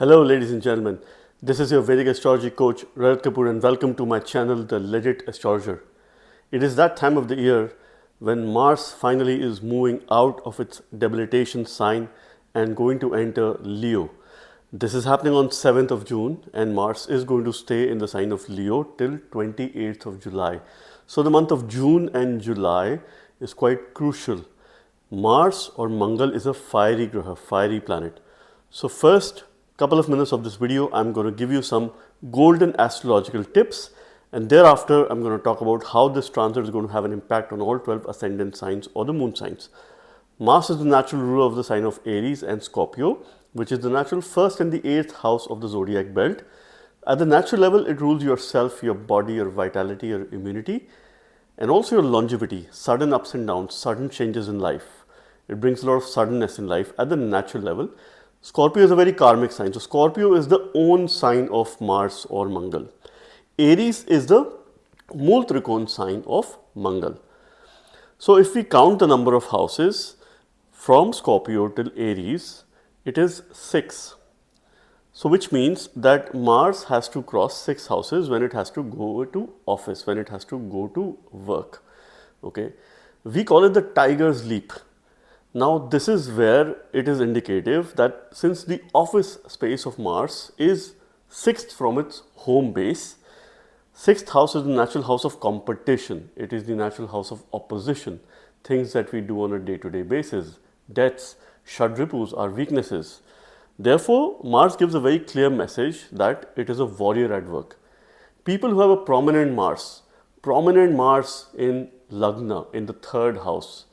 Hello ladies and gentlemen, this is your Vedic astrology coach Rahu Kapoor and welcome to my channel The Legit Astrologer. It is that time of the year when Mars finally is moving out of its debilitation sign and going to enter Leo. This is happening on 7th of June and Mars is going to stay in the sign of Leo till 28th of July. So the month of June and July is quite crucial. Mars or Mangal is a fiery graha, fiery planet. So first couple of minutes of this video, I'm going to give you some golden astrological tips, and thereafter I'm going to talk about how this transit is going to have an impact on all 12 ascendant signs or the moon signs. Mars is the natural ruler of the sign of Aries and Scorpio, which is the natural first and the 8th house of the zodiac belt. At the natural level, it rules yourself, your body, your vitality, your immunity, and also your longevity, sudden ups and downs, sudden changes in life. It brings a lot of suddenness in life at the natural level. Scorpio is a very karmic sign. So Scorpio is the own sign of Mars or Mangal. Aries is the Mool Trikon sign of Mangal. So if we count the number of houses from Scorpio till Aries, it is 6. So which means that Mars has to cross 6 houses when it has to go to office, when it has to go to work. Okay, we call it the tiger's leap. Now this is where it is indicative that since the office space of Mars is 6th from its home base, 6th house is the natural house of competition, it is the natural house of opposition, things that we do on a day-to-day basis, deaths, shadripus, our weaknesses. Therefore, Mars gives a very clear message that it is a warrior at work. People who have a prominent Mars in Lagna, in the 3rd house,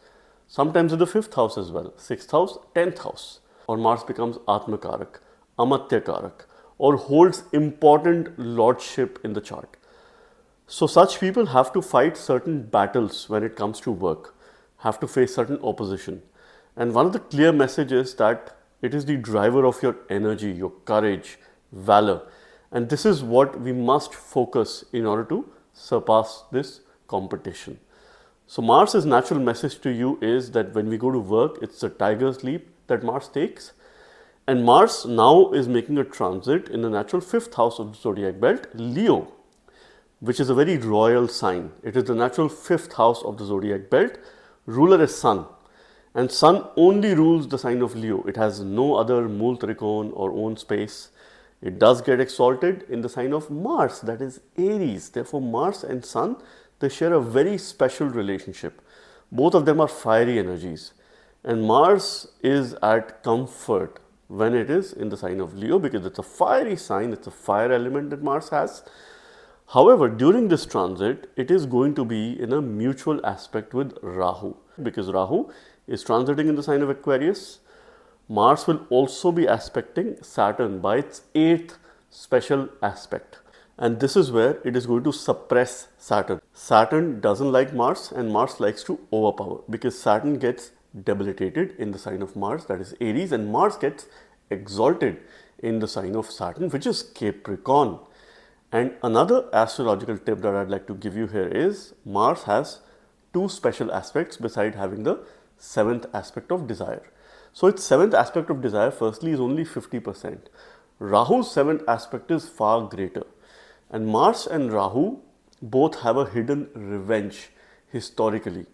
sometimes in the 5th house as well, 6th house, 10th house, or Mars becomes Atmakarak, Amatyakarak, or holds important lordship in the chart. So such people have to fight certain battles when it comes to work, have to face certain opposition. And one of the clear messages that it is the driver of your energy, your courage, valor. And this is what we must focus in order to surpass this competition. So Mars' natural message to you is that when we go to work, it's a tiger's leap that Mars takes. And Mars now is making a transit in the natural 5th house of the zodiac belt, Leo, which is a very royal sign. It is the natural 5th house of the zodiac belt. Ruler is Sun. And Sun only rules the sign of Leo. It has no other Mool Trikon or own space. It does get exalted in the sign of Mars, that is Aries. Therefore, Mars and Sun, they share a very special relationship. Both of them are fiery energies. And Mars is at comfort when it is in the sign of Leo because it's a fiery sign, it's a fire element that Mars has. However, during this transit, it is going to be in a mutual aspect with Rahu because Rahu is transiting in the sign of Aquarius. Mars will also be aspecting Saturn by its 8th special aspect. And this is where it is going to suppress Saturn. Saturn doesn't like Mars and Mars likes to overpower because Saturn gets debilitated in the sign of Mars, that is Aries, and Mars gets exalted in the sign of Saturn, which is Capricorn. And another astrological tip that I'd like to give you here is Mars has 2 special aspects beside having the 7th aspect of desire. So its 7th aspect of desire firstly is only 50%. Rahu's 7th aspect is far greater. And Mars and Rahu both have a hidden revenge historically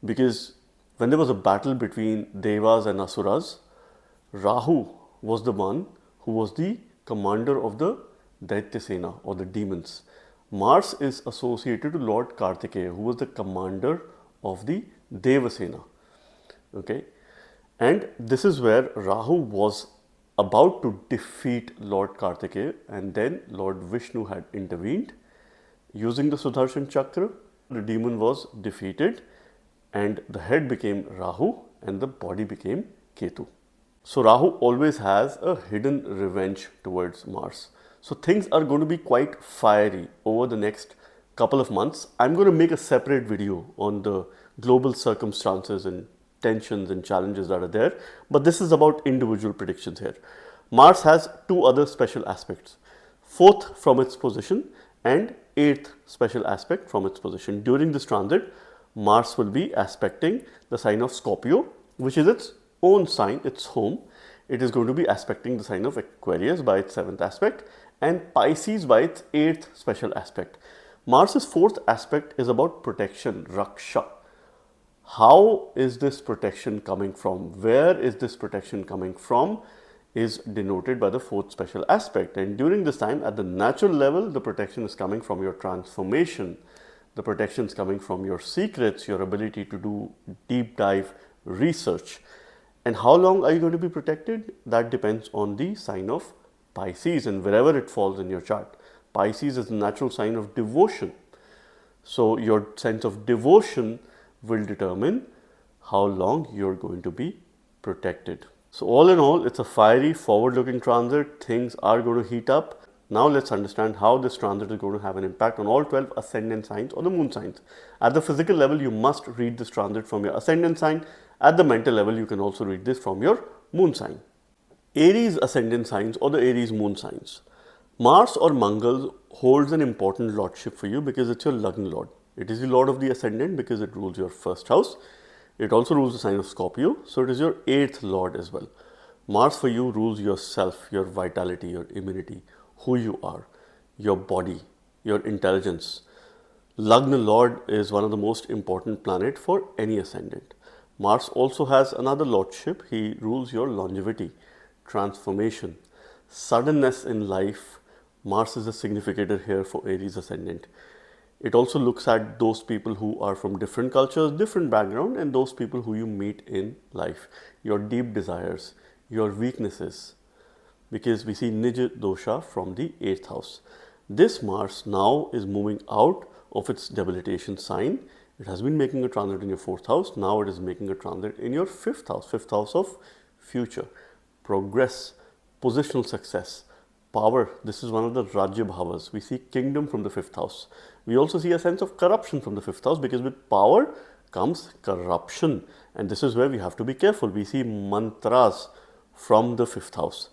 because when there was a battle between Devas and Asuras, Rahu was the one who was the commander of the Daitya Sena or the demons. Mars is associated to Lord Kartikeya, who was the commander of the Deva Sena. Okay, and this is where Rahu was about to defeat Lord Kartikeya, and then Lord Vishnu had intervened using the Sudarshan Chakra. The demon was defeated and the head became Rahu and the body became Ketu. So Rahu always has a hidden revenge towards Mars. So things are going to be quite fiery over the next couple of months. I'm going to make a separate video on the global circumstances and tensions and challenges that are there, but this is about individual predictions here. Mars has 2 other special aspects, 4th from its position and 8th special aspect from its position. During this transit, Mars will be aspecting the sign of Scorpio, which is its own sign, its home. it is going to be aspecting the sign of Aquarius by its 7th aspect and Pisces by its 8th special aspect. Mars's 4th aspect is about protection, Raksha. How is this protection coming from? Where is this protection coming from? Is denoted by the 4th special aspect. And during this time, at the natural level, the protection is coming from your transformation. The protection is coming from your secrets, your ability to do deep dive research. And how long are you going to be protected? That depends on the sign of Pisces and wherever it falls in your chart. Pisces is the natural sign of devotion. So your sense of devotion will determine how long you're going to be protected. So all in all, it's a fiery, forward-looking transit. Things are going to heat up. Now let's understand how this transit is going to have an impact on all 12 ascendant signs or the moon signs. At the physical level, you must read this transit from your ascendant sign. At the mental level, you can also read this from your moon sign. Aries ascendant signs or the Aries moon signs. Mars or Mangal holds an important lordship for you because it's your Lagna lord. It is the lord of the ascendant because it rules your 1st house. It also rules the sign of Scorpio, so it is your 8th lord as well. Mars for you rules yourself, your vitality, your immunity, who you are, your body, your intelligence. Lagna lord is one of the most important planet for any ascendant. Mars also has another lordship. He rules your longevity, transformation, suddenness in life. Mars is a significator here for Aries ascendant. It also looks at those people who are from different cultures, different background, and those people who you meet in life, your deep desires, your weaknesses, because we see Nij dosha from the 8th house. This Mars now is moving out of its debilitation sign. It has been making a transit in your 4th house. Now it is making a transit in your 5th house, 5th house of future, progress, positional success, power. This is one of the Rajya Bhavas. We see kingdom from the 5th house. We also see a sense of corruption from the 5th house because with power comes corruption. And this is where we have to be careful. We see mantras from the 5th house.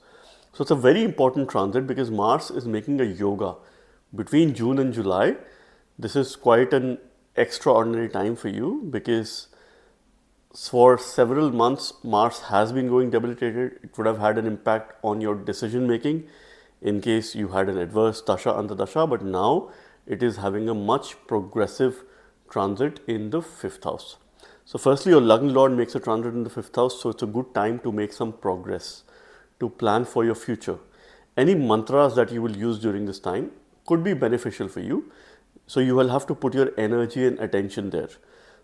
So it's a very important transit because Mars is making a yoga between June and July. This is quite an extraordinary time for you because for several months Mars has been going debilitated. It would have had an impact on your decision making in case you had an adverse dasha antardasha, but now it is having a much progressive transit in the 5th house. So firstly, your Lagna lord makes a transit in the 5th house, so it's a good time to make some progress, to plan for your future. Any mantras that you will use during this time could be beneficial for you. So you will have to put your energy and attention there.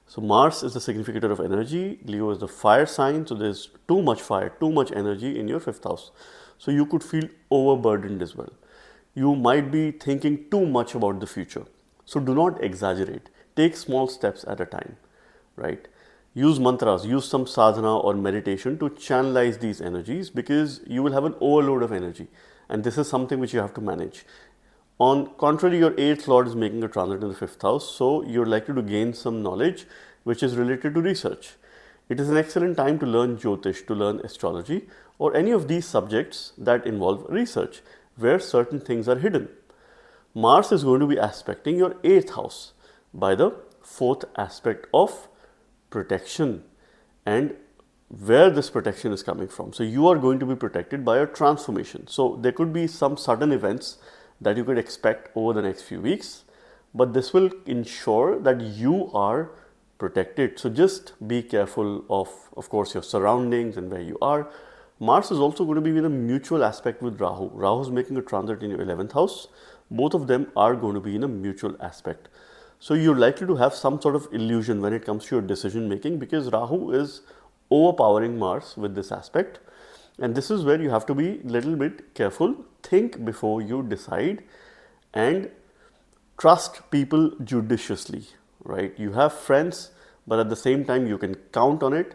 So Mars is the significator of energy. Leo is the fire sign. So there's too much fire, too much energy in your 5th house. So you could feel overburdened as well. You might be thinking too much about the future. So do not exaggerate. Take small steps at a time, right? Use mantras, use some sadhana or meditation to channelize these energies because you will have an overload of energy. And this is something which you have to manage. On contrary, your 8th lord is making a transit in the 5th house. So you're likely to gain some knowledge which is related to research. It is an excellent time to learn Jyotish, to learn astrology or any of these subjects that involve research where certain things are hidden. Mars is going to be aspecting your 8th house by the 4th aspect of protection and where this protection is coming from. So you are going to be protected by a transformation. So there could be some sudden events that you could expect over the next few weeks, but this will ensure that you are protected. So just be careful of course, your surroundings and where you are. Mars is also going to be in a mutual aspect with Rahu. Rahu is making a transit in your 11th house. Both of them are going to be in a mutual aspect. So you're likely to have some sort of illusion when it comes to your decision making because Rahu is overpowering Mars with this aspect. And this is where you have to be a little bit careful. Think before you decide and trust people judiciously, right? You have friends, but at the same time you can count on it,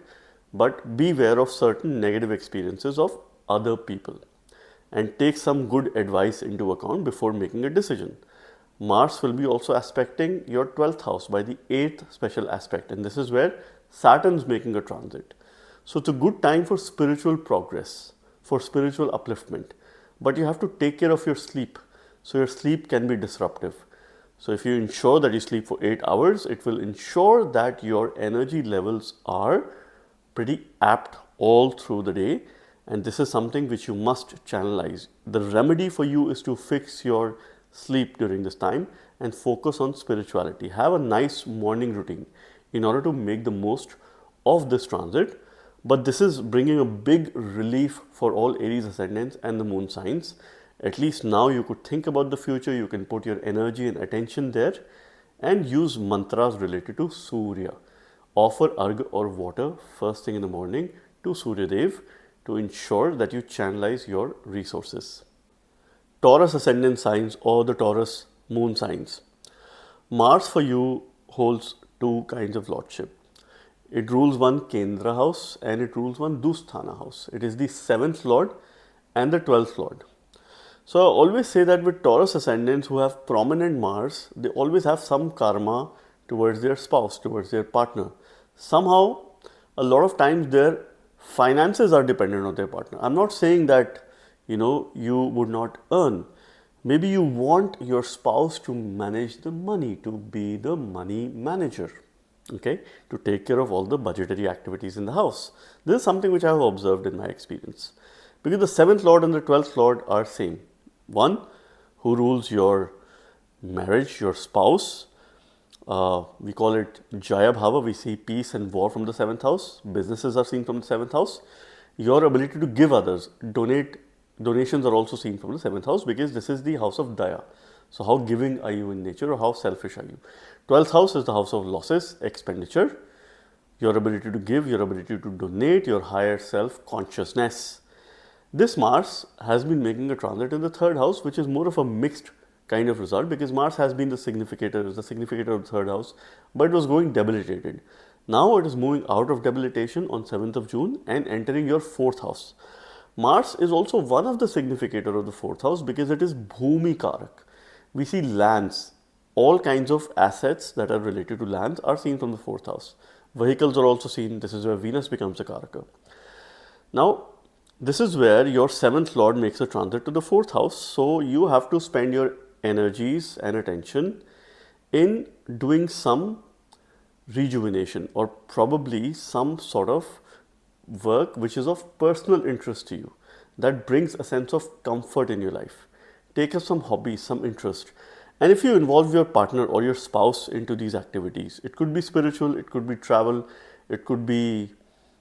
but beware of certain negative experiences of other people and take some good advice into account before making a decision. Mars will be also aspecting your 12th house by the 8th special aspect, and this is where Saturn is making a transit. So it's a good time for spiritual progress, for spiritual upliftment, but you have to take care of your sleep. So your sleep can be disruptive. So if you ensure that you sleep for 8 hours, it will ensure that your energy levels are pretty apt all through the day and this is something which you must channelize. The remedy for you is to fix your sleep during this time and focus on spirituality. Have a nice morning routine in order to make the most of this transit. But this is bringing a big relief for all Aries ascendants and the moon signs. At least now you could think about the future, you can put your energy and attention there and use mantras related to Surya. Offer argh or water first thing in the morning to Surya Dev to ensure that you channelize your resources. Taurus ascendant signs or the Taurus moon signs. Mars for you holds two kinds of lordship. It rules one Kendra house and it rules one Dusthana house. It is the 7th lord and the 12th lord. So I always say that with Taurus ascendants who have prominent Mars, they always have some karma towards their spouse, towards their partner. Somehow, a lot of times their finances are dependent on their partner. I'm not saying that you would not earn. Maybe you want your spouse to manage the money, to be the money manager, okay, to take care of all the budgetary activities in the house. This is something which I have observed in my experience. Because the 7th lord and the 12th lord are same. One who rules your marriage, your spouse. We call it Jaya Bhava. We see peace and war from the 7th house. Businesses are seen from the 7th house. Your ability to give others, donations are also seen from the 7th house because this is the house of Daya. So how giving are you in nature or how selfish are you? 12th house is the house of losses, expenditure, your ability to give, your ability to donate, your higher self consciousness. This Mars has been making a transit in the 3rd house, which is more of a mixed kind of result because Mars has been the significator of the 3rd house, but it was going debilitated. Now it is moving out of debilitation on 7th of June and entering your 4th house. Mars is also one of the significator of the 4th house because it is Bhumi Karak. We see lands, all kinds of assets that are related to lands are seen from the 4th house. Vehicles are also seen. This is where Venus becomes a Karaka. Now, this is where your 7th lord makes a transit to the 4th house. So you have to spend your energies and attention in doing some rejuvenation or probably some sort of work which is of personal interest to you that brings a sense of comfort in your life. Take up some hobbies, some interest. And if you involve your partner or your spouse into these activities, it could be spiritual, it could be travel, it could be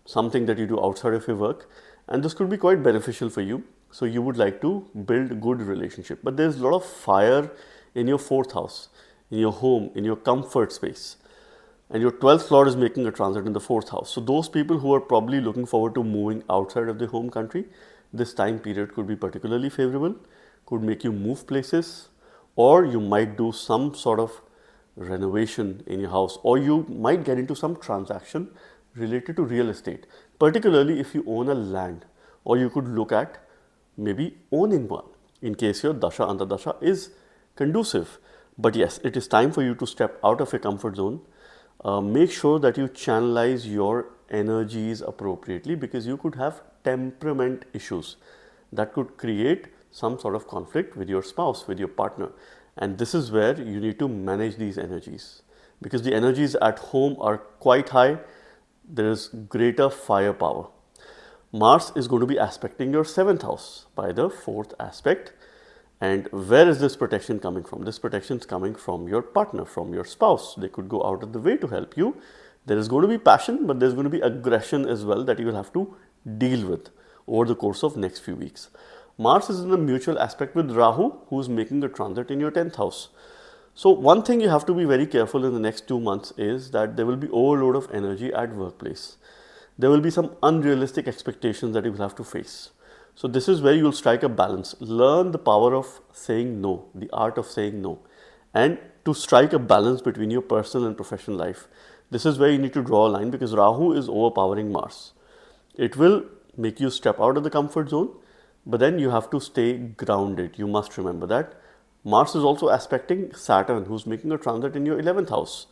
something that you do outside of your work. And this could be quite beneficial for you. So you would like to build good relationship. But there's a lot of fire in your 4th house, in your home, in your comfort space. And your 12th lord is making a transit in the 4th house. So those people who are probably looking forward to moving outside of their home country, this time period could be particularly favorable, could make you move places, or you might do some sort of renovation in your house, or you might get into some transaction related to real estate, particularly if you own a land, or you could look at maybe owning one in case your Dasha Antardasha is conducive. But yes, it is time for you to step out of your comfort zone. Make sure that you channelize your energies appropriately because you could have temperament issues that could create some sort of conflict with your spouse, with your partner. And this is where you need to manage these energies because the energies at home are quite high. There is greater firepower. Mars is going to be aspecting your 7th house by the 4th aspect. And where is this protection coming from? This protection is coming from your partner, from your spouse. They could go out of the way to help you. There is going to be passion, but there's going to be aggression as well that you will have to deal with over the course of next few weeks. Mars is in a mutual aspect with Rahu, who is making a transit in your 10th house. So one thing you have to be very careful in the next 2 months is that there will be overload of energy at workplace. There will be some unrealistic expectations that you will have to face. So this is where you will strike a balance. Learn the power of saying no, the art of saying no, and to strike a balance between your personal and professional life. This is where you need to draw a line because Rahu is overpowering Mars. It will make you step out of the comfort zone, but then you have to stay grounded. You must remember that. Mars is also aspecting Saturn, who's making a transit in your 11th house.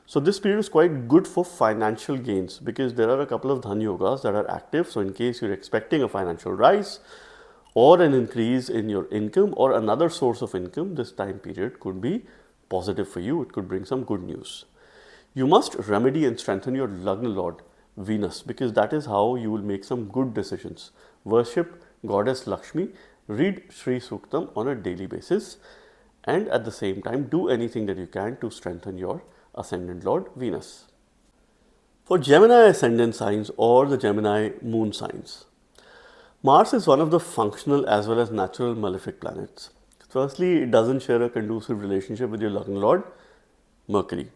So this period is quite good for financial gains because there are a couple of Dhan Yogas that are active. So in case you're expecting a financial rise or an increase in your income or another source of income, this time period could be positive for you. It could bring some good news. You must remedy and strengthen your Lagna Lord, Venus, because that is how you will make some good decisions. worship Goddess Lakshmi, read Sri Suktam on a daily basis, and at the same time do anything that you can to strengthen your ascendant lord Venus. For Gemini ascendant signs or the Gemini moon signs, Mars is one of the functional as well as natural malefic planets. Firstly, it doesn't share a conducive relationship with your Lagna lord Mercury.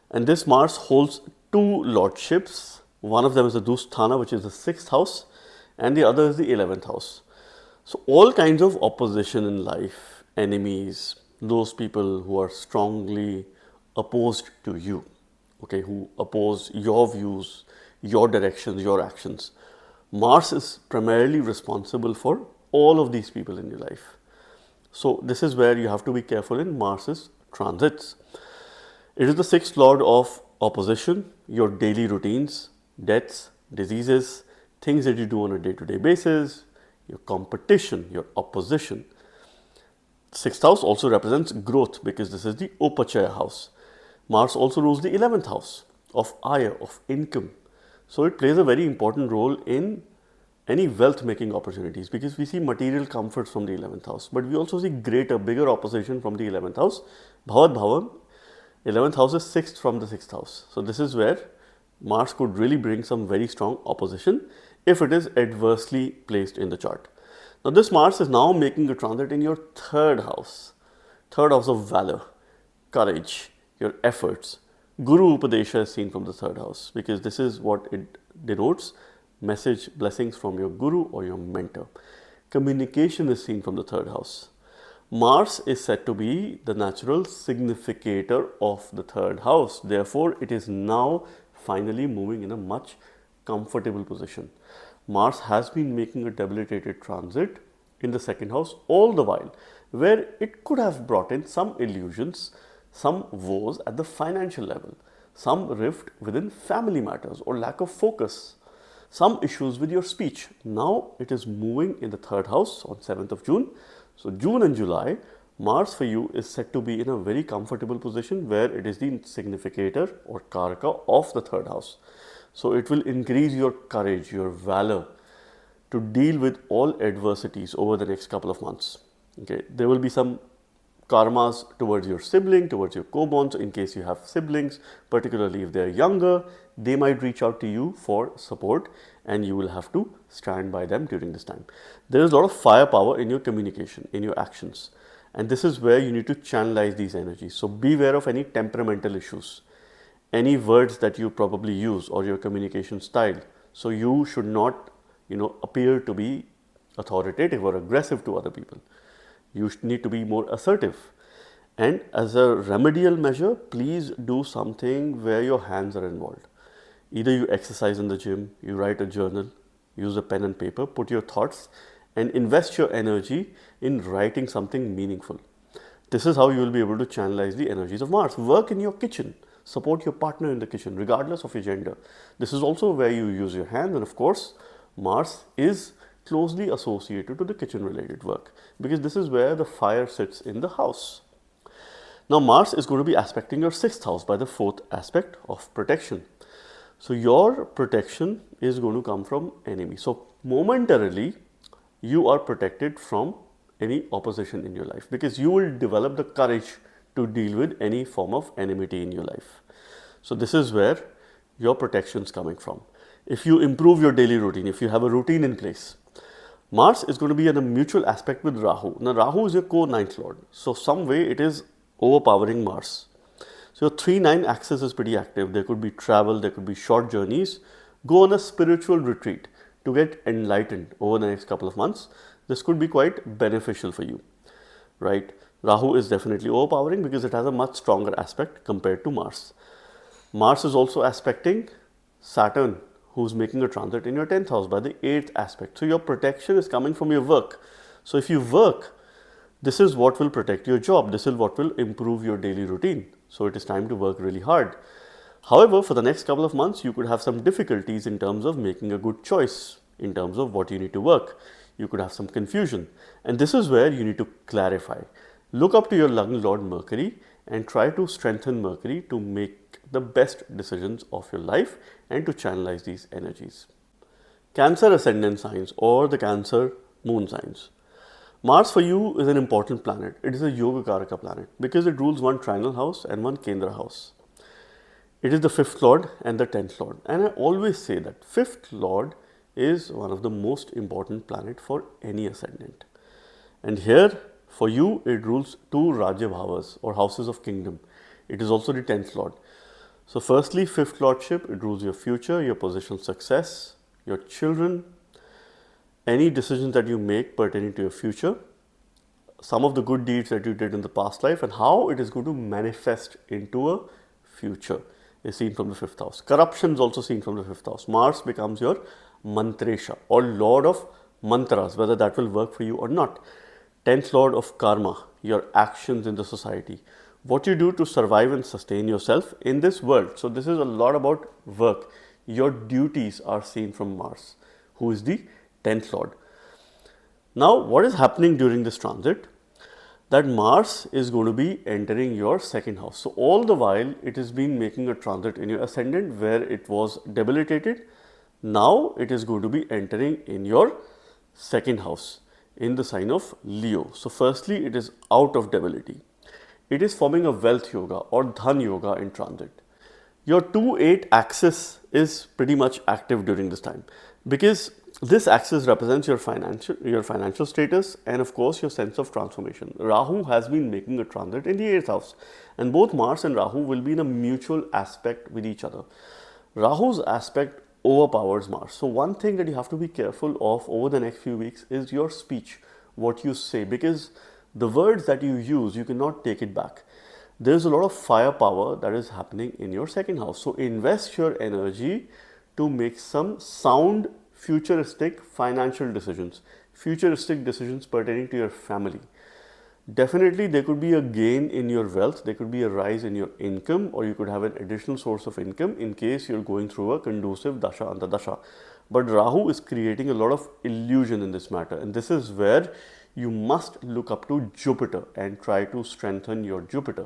And this Mars holds two lordships. One of them is the Dusthana, which is the 6th house, and the other is the 11th house. So all kinds of opposition in life, enemies, those people who are strongly opposed to you, okay, who oppose your views, your directions, your actions. Mars is primarily responsible for all of these people in your life. So this is where you have to be careful in Mars's transits. It is the 6th lord of opposition, your daily routines, deaths, diseases, things that you do on a day-to-day basis, your competition, your opposition. 6th house also represents growth because this is the Upachaya house. Mars also rules the 11th house of Aya, of income. So it plays a very important role in any wealth making opportunities because we see material comforts from the 11th house, but we also see greater, bigger opposition from the 11th house. Bhavat Bhavan, 11th house is 6th from the 6th house. So this is where Mars could really bring some very strong opposition if it is adversely placed in the chart. Now this Mars is now making a transit in your 3rd house of valor, courage, your efforts. Guru Upadesha is seen from the 3rd house because this is what it denotes, message, blessings from your guru or your mentor. Communication is seen from the 3rd house. Mars is said to be the natural significator of the 3rd house. Therefore, it is now finally moving in a much comfortable position. Mars has been making a debilitated transit in the 2nd house all the while, where it could have brought in some illusions, some woes at the financial level, some rift within family matters or lack of focus, some issues with your speech. Now it is moving in the 3rd house on 7th of June. So June and July, Mars for you is said to be in a very comfortable position where it is the significator or karaka of the 3rd house. So it will increase your courage, your valor to deal with all adversities over the next couple of months. Okay, there will be some karmas towards your sibling, towards your co-born. So in case you have siblings, particularly if they're younger, they might reach out to you for support and you will have to stand by them during this time. There is a lot of firepower in your communication, in your actions. And this is where you need to channelize these energies. So beware of any temperamental issues, any words that you probably use or your communication style. So you should not, appear to be authoritative or aggressive to other people. You need to be more assertive. And as a remedial measure, please do something where your hands are involved. Either you exercise in the gym, you write a journal, use a pen and paper, put your thoughts and invest your energy in writing something meaningful. This is how you will be able to channelize the energies of Mars. Work in your kitchen. Support your partner in the kitchen, regardless of your gender. This is also where you use your hands, and of course, Mars is closely associated to the kitchen related work because this is where the fire sits in the house. Now Mars is going to be aspecting your 6th house by the 4th aspect of protection. So your protection is going to come from enemy. So momentarily you are protected from any opposition in your life because you will develop the courage to deal with any form of enmity in your life. So this is where your protection is coming from. If you improve your daily routine, if you have a routine in place, Mars is going to be in a mutual aspect with Rahu. Now Rahu is your co-9th lord. So some way it is overpowering Mars. So your 3-9 axis is pretty active. There could be travel, there could be short journeys. Go on a spiritual retreat to get enlightened over the next couple of months. This could be quite beneficial for you, right? Rahu is definitely overpowering because it has a much stronger aspect compared to Mars. Mars is also aspecting Saturn, who's making a transit in your 10th house by the 8th aspect. So your protection is coming from your work. So if you work, this is what will protect your job. This is what will improve your daily routine. So it is time to work really hard. However, for the next couple of months, you could have some difficulties in terms of making a good choice in terms of what you need to work. You could have some confusion. And this is where you need to clarify. Look up to your Lagna Lord Mercury and try to strengthen Mercury to make the best decisions of your life and to channelize these energies. Cancer ascendant signs or the Cancer moon signs. Mars for you is an important planet. It is a Yoga Karaka planet because it rules one trinal house and one Kendra house. It is the 5th lord and the 10th lord. And I always say that 5th lord is one of the most important planet for any ascendant. And here for you it rules 2 Rajya Bhavas or houses of kingdom. It is also the 10th lord. So firstly, 5th lordship, it rules your future, your positional success, your children, any decisions that you make pertaining to your future, some of the good deeds that you did in the past life, and how it is going to manifest into a future is seen from the 5th house. Corruption is also seen from the 5th house. Mars becomes your mantresha or lord of mantras, whether that will work for you or not. 10th lord of karma, your actions in the society, what you do to survive and sustain yourself in this world. So this is a lot about work. Your duties are seen from Mars, who is the 10th lord. Now what is happening during this transit? That Mars is going to be entering your 2nd house. So all the while it has been making a transit in your ascendant where it was debilitated. Now it is going to be entering in your 2nd house in the sign of Leo. So firstly, it is out of debility. It is forming a wealth yoga or dhan yoga in transit. Your 2-8 axis is pretty much active during this time because this axis represents your financial status and of course your sense of transformation. Rahu has been making a transit in the 8th house and both Mars and Rahu will be in a mutual aspect with each other. Rahu's aspect overpowers Mars. So one thing that you have to be careful of over the next few weeks is your speech, what you say, because the words that you use, you cannot take it back. There's a lot of firepower that is happening in your 2nd house. So invest your energy to make some sound futuristic financial decisions, futuristic decisions pertaining to your family. Definitely there could be a gain in your wealth, there could be a rise in your income, or you could have an additional source of income in case you're going through a conducive dasha antardasha. But Rahu is creating a lot of illusion in this matter, and this is where you must look up to Jupiter and try to strengthen your Jupiter.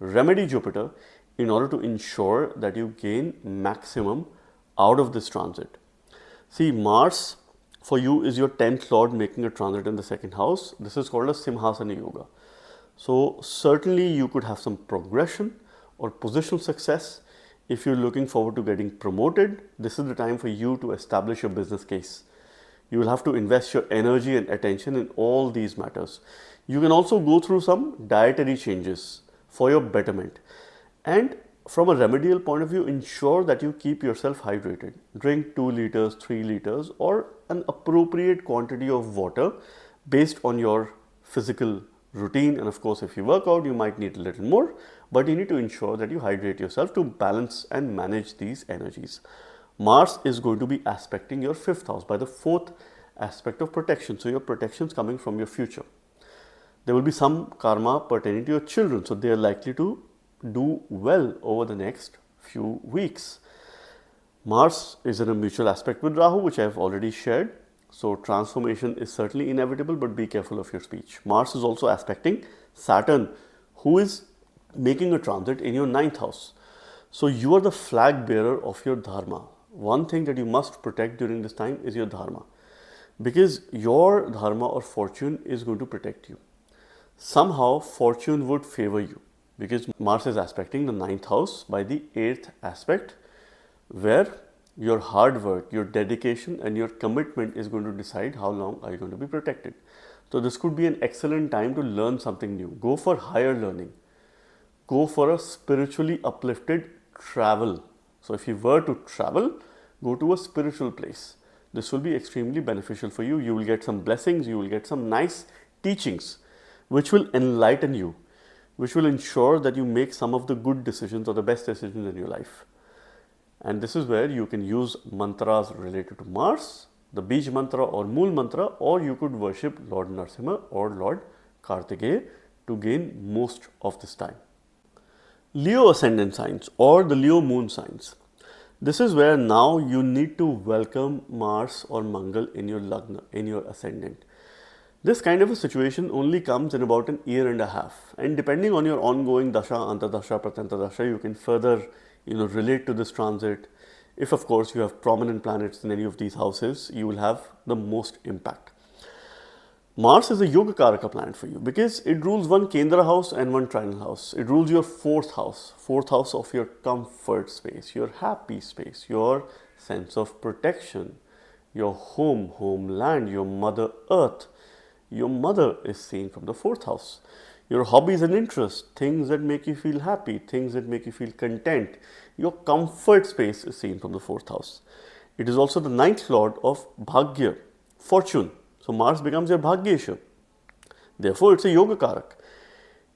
Remedy Jupiter in order to ensure that you gain maximum out of this transit. See, Mars for you is your 10th lord making a transit in the 2nd house. This is called a Simhasana Yoga. So certainly you could have some progression or positional success. If you're looking forward to getting promoted, this is the time for you to establish your business case. You will have to invest your energy and attention in all these matters. You can also go through some dietary changes for your betterment. And from a remedial point of view, ensure that you keep yourself hydrated. Drink 2 liters, 3 liters or an appropriate quantity of water based on your physical routine. And of course, if you work out, you might need a little more, but you need to ensure that you hydrate yourself to balance and manage these energies. Mars is going to be aspecting your 5th house by the 4th aspect of protection. So your protection is coming from your future. There will be some karma pertaining to your children. So they are likely to do well over the next few weeks. Mars is in a mutual aspect with Rahu, which I have already shared. So transformation is certainly inevitable, but be careful of your speech. Mars is also aspecting Saturn, who is making a transit in your 9th house. So you are the flag bearer of your dharma. One thing that you must protect during this time is your dharma, because your dharma or fortune is going to protect you. Somehow fortune would favor you because Mars is aspecting the 9th house by the 8th aspect, where your hard work, your dedication and your commitment is going to decide how long are you going to be protected. So this could be an excellent time to learn something new. Go for higher learning. Go for a spiritually uplifted travel. So if you were to travel, go to a spiritual place. This will be extremely beneficial for you. You will get some blessings, you will get some nice teachings which will enlighten you, which will ensure that you make some of the good decisions or the best decisions in your life. And this is where you can use mantras related to Mars, the Bij mantra or Mool mantra, or you could worship Lord Narasimha or Lord Kartikeya to gain most of this time. Leo ascendant signs or the Leo moon signs. This is where now you need to welcome Mars or Mangal in your Lagna, in your ascendant. This kind of a situation only comes in about an year and a half, and depending on your ongoing dasha, antardasha, pratantardasha, you can further relate to this transit. If of course you have prominent planets in any of these houses, you will have the most impact. Mars is a Yoga Karaka planet for you because it rules one Kendra house and one trinal house. It rules your fourth house of your comfort space, your happy space, your sense of protection, your home, homeland, your mother earth. Your mother is seen from the fourth house. Your hobbies and interests, things that make you feel happy, things that make you feel content. Your comfort space is seen from the fourth house. It is also the ninth lord of Bhagya, fortune. So Mars becomes your Bhagyesha. Therefore, it's a Yoga Karak.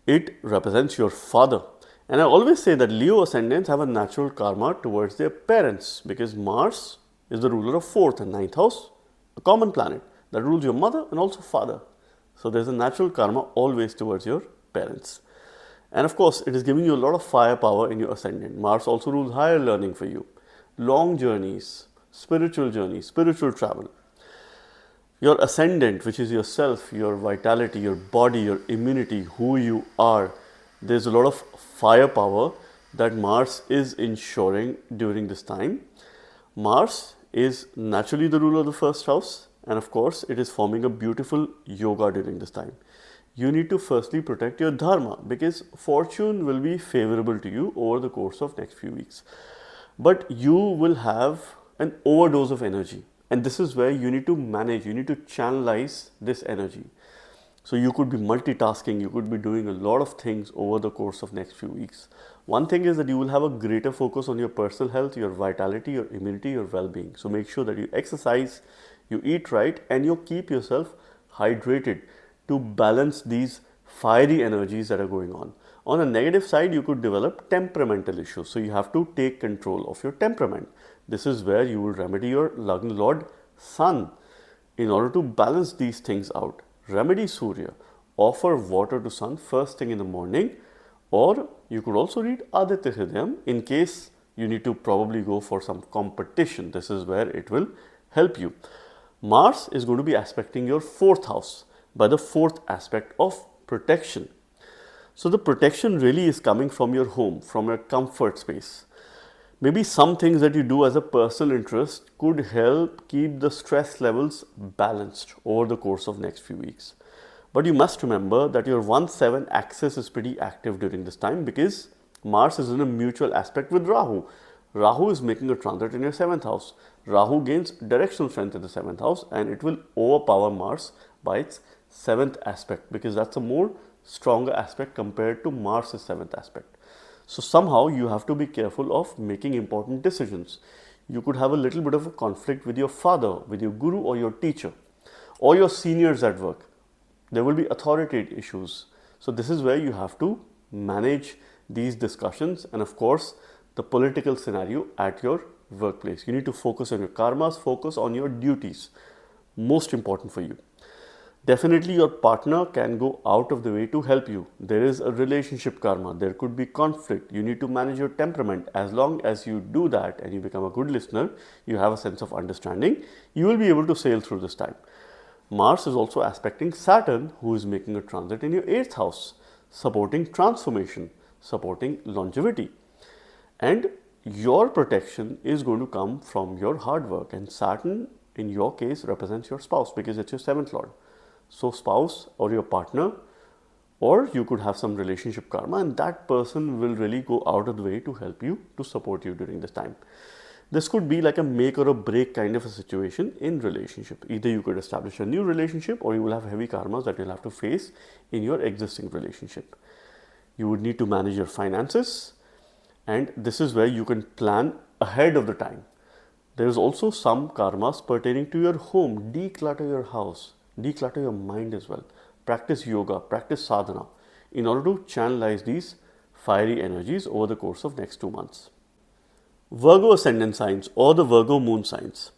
It represents your father. And I always say that Leo ascendants have a natural karma towards their parents because Mars is the ruler of fourth and ninth house, a common planet that rules your mother and also father. So there's a natural karma always towards your parents. And of course, it is giving you a lot of firepower in your ascendant. Mars also rules higher learning for you, long journeys, spiritual travel. Your ascendant, which is yourself, your vitality, your body, your immunity, who you are, there's a lot of firepower that Mars is ensuring during this time. Mars is naturally the ruler of the first house, and of course, it is forming a beautiful yoga during this time. You need to firstly protect your dharma because fortune will be favorable to you over the course of next few weeks. But you will have an overdose of energy. And this is where you need to manage, you need to channelize this energy. So you could be multitasking, you could be doing a lot of things over the course of next few weeks. One thing is that you will have a greater focus on your personal health, your vitality, your immunity, your well-being. So make sure that you exercise, you eat right, and you keep yourself hydrated to balance these fiery energies that are going on. On a negative side, you could develop temperamental issues. So you have to take control of your temperament. This is where you will remedy your Lagna Lord Sun in order to balance these things out. Remedy Surya. Offer water to Sun first thing in the morning, or you could also read Aditya Hridayam in case you need to probably go for some competition. This is where it will help you. Mars is going to be aspecting your fourth house by the fourth aspect of protection. So the protection really is coming from your home, from your comfort space. Maybe some things that you do as a personal interest could help keep the stress levels balanced over the course of next few weeks. But you must remember that your 1-7 axis is pretty active during this time because Mars is in a mutual aspect with Rahu. Rahu is making a transit in your 7th house. Rahu gains directional strength in the 7th house and it will overpower Mars by its 7th aspect because that's a more stronger aspect compared to Mars' 7th aspect. So somehow you have to be careful of making important decisions. You could have a little bit of a conflict with your father, with your guru or your teacher, or your seniors at work. There will be authority issues. So this is where you have to manage these discussions and of course the political scenario at your workplace. You need to focus on your karmas, focus on your duties. Most important for you. Definitely your partner can go out of the way to help you. There is a relationship karma. There could be conflict. You need to manage your temperament. As long as you do that and you become a good listener, you have a sense of understanding, you will be able to sail through this time. Mars is also aspecting Saturn, who is making a transit in your 8th house, supporting transformation, supporting longevity. And your protection is going to come from your hard work. And Saturn, in your case, represents your spouse because it's your 7th lord. So spouse or your partner, or you could have some relationship karma and that person will really go out of the way to help you, to support you during this time. This could be like a make or a break kind of a situation in relationship. Either you could establish a new relationship or you will have heavy karmas that you'll have to face in your existing relationship. You would need to manage your finances and this is where you can plan ahead of the time. There is also some karmas pertaining to your home. Declutter your house. Declutter your mind as well. Practice yoga, practice sadhana in order to channelize these fiery energies over the course of next 2 months. Virgo ascendant signs or the Virgo moon signs.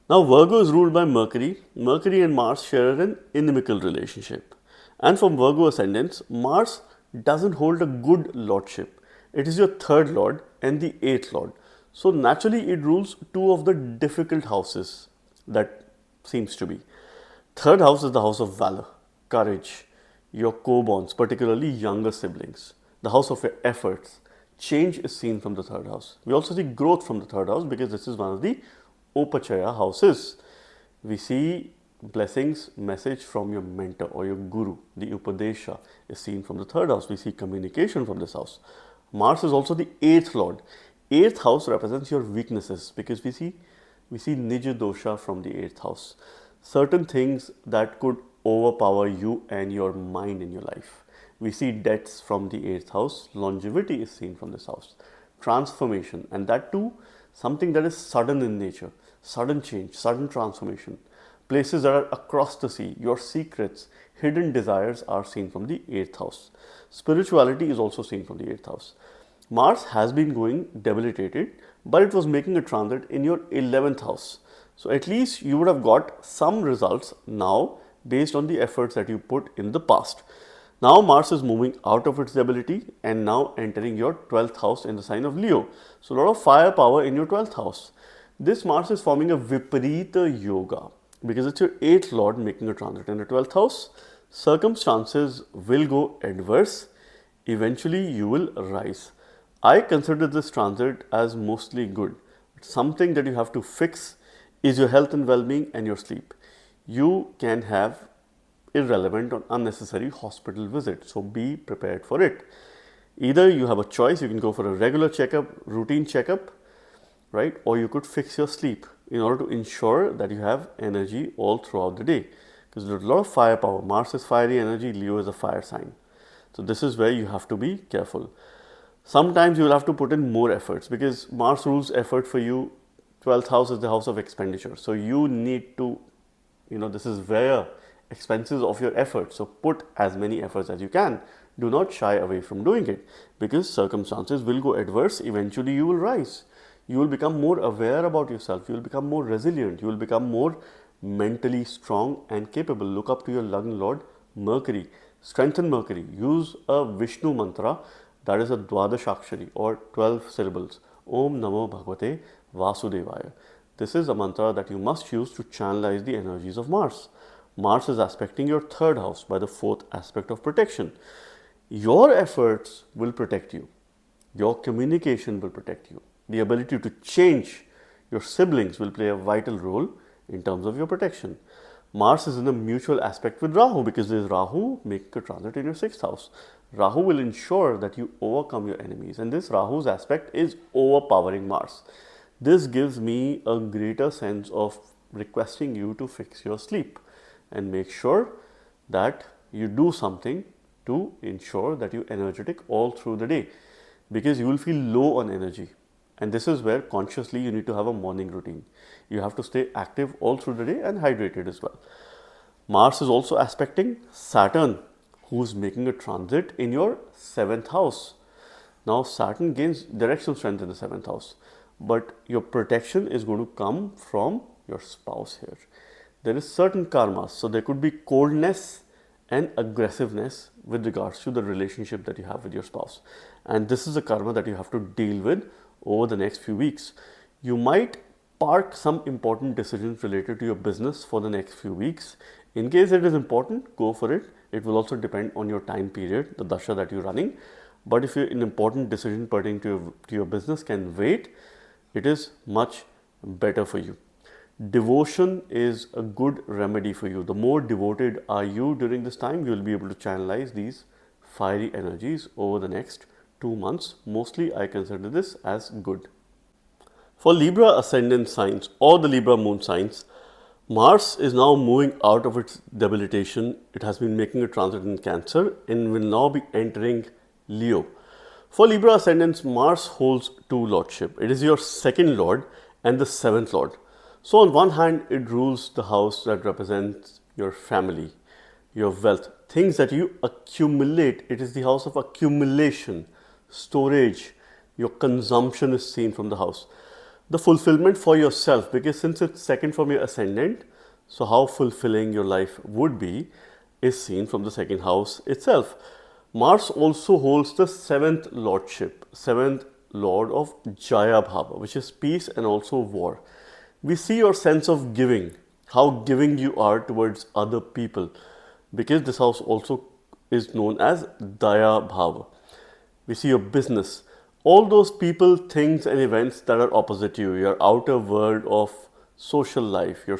Now Virgo is ruled by Mercury. Mercury and Mars share an inimical relationship. And from Virgo ascendants, Mars doesn't hold a good lordship. It is your 3rd lord and the 8th lord. So naturally it rules 2 of the difficult houses that seems to be. 3rd house is the house of valor, courage, your co-borns, particularly younger siblings, the house of your efforts, change is seen from the third house. We also see growth from the third house because this is one of the Upachaya houses. We see blessings, message from your mentor or your guru. The Upadesha is seen from the third house. We see communication from this house. Mars is also the 8th lord. 8th house represents your weaknesses because we see Nija dosha from the 8th house. Certain things that could overpower you and your mind in your life. We see debts from the 8th house. Longevity is seen from this house. Transformation, and that too something that is sudden in nature. Sudden change, sudden transformation. Places that are across the sea, your secrets, hidden desires are seen from the 8th house. Spirituality is also seen from the 8th house. Mars has been going debilitated, but it was making a transit in your 11th house. So at least you would have got some results now based on the efforts that you put in the past. Now Mars is moving out of its debility and now entering your 12th house in the sign of Leo. So a lot of firepower in your 12th house. This Mars is forming a Viparita Yoga because it's your 8th lord making a transit in the 12th house. Circumstances will go adverse. Eventually you will rise. I consider this transit as mostly good. Something that you have to fix is your health and well-being and your sleep. You can have irrelevant or unnecessary hospital visit, so be prepared for it. Either you have a choice, you can go for a regular checkup, routine checkup, right? Or you could fix your sleep in order to ensure that you have energy all throughout the day. Because there's a lot of firepower. Mars is fiery energy, Leo is a fire sign. So this is where you have to be careful. Sometimes you will have to put in more efforts because Mars rules effort for you. 12th house is the house of expenditure. So you need to, this is where expenses of your effort. So put as many efforts as you can. Do not shy away from doing it because circumstances will go adverse. Eventually you will rise. You will become more aware about yourself. You will become more resilient. You will become more mentally strong and capable. Look up to your Lagna Lord Mercury. Strengthen Mercury. Use a Vishnu mantra that is a Dwadashakshari or 12 syllables. Om Namo Bhagavate Vasudevaya. This is a mantra that you must use to channelize the energies of Mars. Mars is aspecting your 3rd house by the 4th aspect of protection. Your efforts will protect you. Your communication will protect you. The ability to change your siblings will play a vital role in terms of your protection. Mars is in a mutual aspect with Rahu because there is Rahu making a transit in your 6th house. Rahu will ensure that you overcome your enemies, and this Rahu's aspect is overpowering Mars. This gives me a greater sense of requesting you to fix your sleep and make sure that you do something to ensure that you're energetic all through the day because you will feel low on energy. And this is where consciously you need to have a morning routine. You have to stay active all through the day and hydrated as well. Mars is also aspecting Saturn, who's making a transit in your 7th house. Now Saturn gains directional strength in the 7th house, but your protection is going to come from your spouse here. There is certain karmas, so there could be coldness and aggressiveness with regards to the relationship that you have with your spouse. And this is a karma that you have to deal with over the next few weeks. You might park some important decisions related to your business for the next few weeks. In case it is important, go for it. It will also depend on your time period, the dasha that you're running. But if an important decision pertaining to your business can wait, it is much better for you. Devotion is a good remedy for you. The more devoted are you during this time, you will be able to channelize these fiery energies over the next 2 months. Mostly I consider this as good. For Libra ascendant signs or the Libra moon signs, Mars is now moving out of its debilitation. It has been making a transit in Cancer and will now be entering Leo. For Libra ascendants, Mars holds 2 lordship. It is your 2nd lord and the 7th lord. So on one hand, it rules the house that represents your family, your wealth, things that you accumulate. It is the house of accumulation, storage, your consumption is seen from the house. The fulfillment for yourself, because since it's 2nd from your ascendant, so how fulfilling your life would be is seen from the 2nd house itself. Mars also holds the 7th lordship, 7th lord of Jaya Bhava, which is peace and also war. We see your sense of giving, how giving you are towards other people, because this house also is known as Daya Bhava. We see your business, all those people, things and events that are opposite you, your outer world of social life, your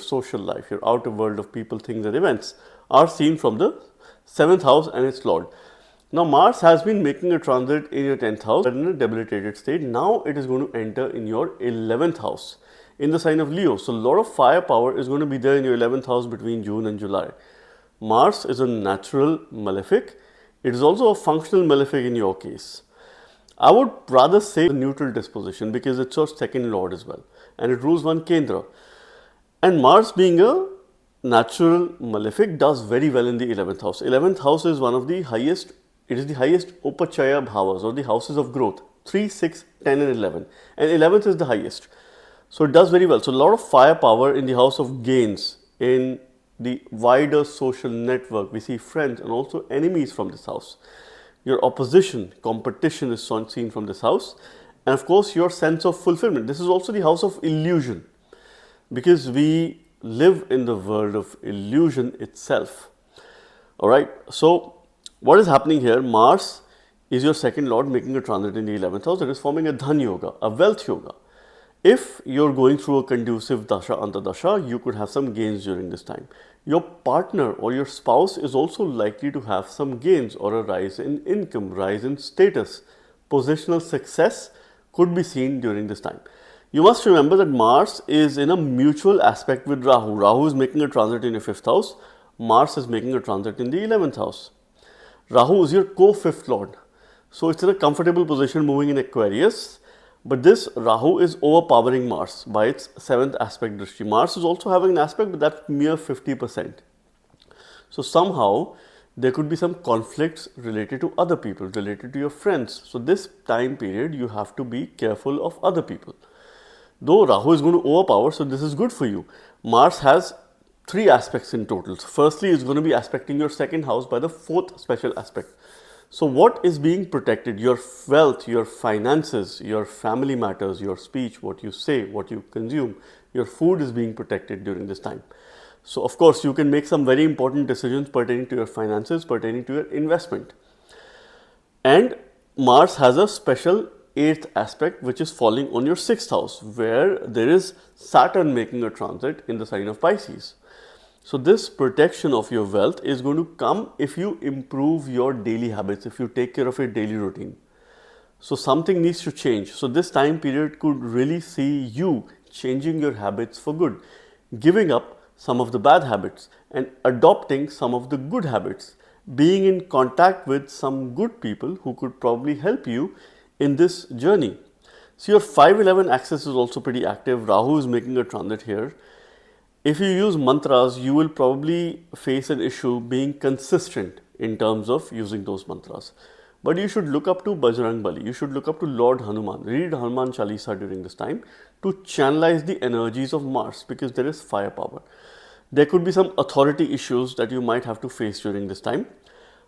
outer world of people, things and events are seen from the 7th house and its lord. Now Mars has been making a transit in your 10th house in a debilitated state. Now it is going to enter in your 11th house in the sign of Leo. So a lot of firepower is going to be there in your 11th house between June and July. Mars is a natural malefic. It is also a functional malefic in your case. I would rather say a neutral disposition because it's your second lord as well and it rules one Kendra. And Mars being a natural malefic does very well in the 11th house. 11th house is one of the highest, it is the highest Upachaya bhavas or the houses of growth, 3, 6, 10 and 11. And 11th is the highest. So it does very well. So a lot of firepower in the house of gains, in the wider social network. We see friends and also enemies from this house. Your opposition, competition is seen from this house. And of course, your sense of fulfillment. This is also the house of illusion because we live in the world of illusion itself. Alright, so what is happening here? Mars is your second lord making a transit in the 11th house. It is forming a Dhan Yoga, a wealth yoga. If you're going through a conducive dasha, antardasha, you could have some gains during this time. Your partner or your spouse is also likely to have some gains or a rise in income, rise in status. Positional success could be seen during this time. You must remember that Mars is in a mutual aspect with Rahu. Rahu is making a transit in your 5th house. Mars is making a transit in the 11th house. Rahu is your co-5th lord. So it's in a comfortable position moving in Aquarius. But this Rahu is overpowering Mars by its 7th aspect drishti. Mars is also having an aspect, but that's mere 50%. So somehow there could be some conflicts related to other people, related to your friends. So this time period you have to be careful of other people. Though Rahu is going to overpower, so this is good for you. Mars has 3 aspects in total. So firstly, it's going to be aspecting your 2nd house by the 4th special aspect. So what is being protected? Your wealth, your finances, your family matters, your speech, what you say, what you consume, your food is being protected during this time. So of course, you can make some very important decisions pertaining to your finances, pertaining to your investment. And Mars has a special 8th aspect which is falling on your 6th house where there is Saturn making a transit in the sign of Pisces. So this protection of your wealth is going to come if you improve your daily habits, if you take care of your daily routine. So something needs to change. So this time period could really see you changing your habits for good, giving up some of the bad habits and adopting some of the good habits, being in contact with some good people who could probably help you in this journey. So your 5-11 axis is also pretty active. Rahu is making a transit here. If you use mantras, you will probably face an issue being consistent in terms of using those mantras. But you should look up to Bajrang Bali. You should look up to Lord Hanuman. Read Hanuman Chalisa during this time to channelize the energies of Mars because there is firepower. There could be some authority issues that you might have to face during this time.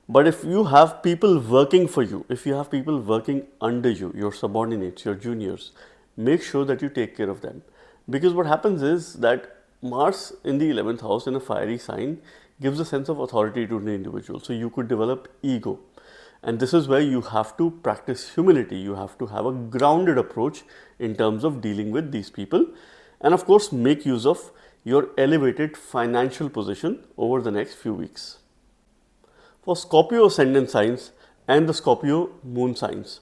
But if you have people working for you, if you have people working under you, your subordinates, your juniors, make sure that you take care of them. Because what happens is that Mars in the 11th house in a fiery sign gives a sense of authority to an individual. So you could develop ego. And this is where you have to practice humility. You have to have a grounded approach in terms of dealing with these people. And of course, make use of your elevated financial position over the next few weeks. For Scorpio ascendant signs and the Scorpio moon signs,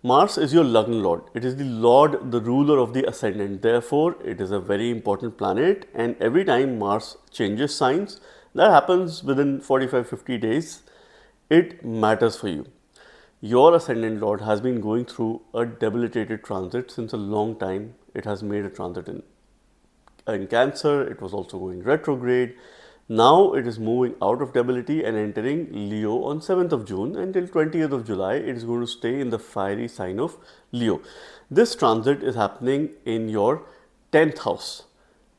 Mars is your Lagna lord. It is the lord, the ruler of the ascendant. Therefore, it is a very important planet, and every time Mars changes signs, that happens within 45-50 days, it matters for you. Your ascendant lord has been going through a debilitated transit since a long time. It has made a transit in Cancer. It was also going retrograde. Now it is moving out of debility and entering Leo on 7th of June until 20th of July. It is going to stay in the fiery sign of Leo. This transit is happening in your 10th house.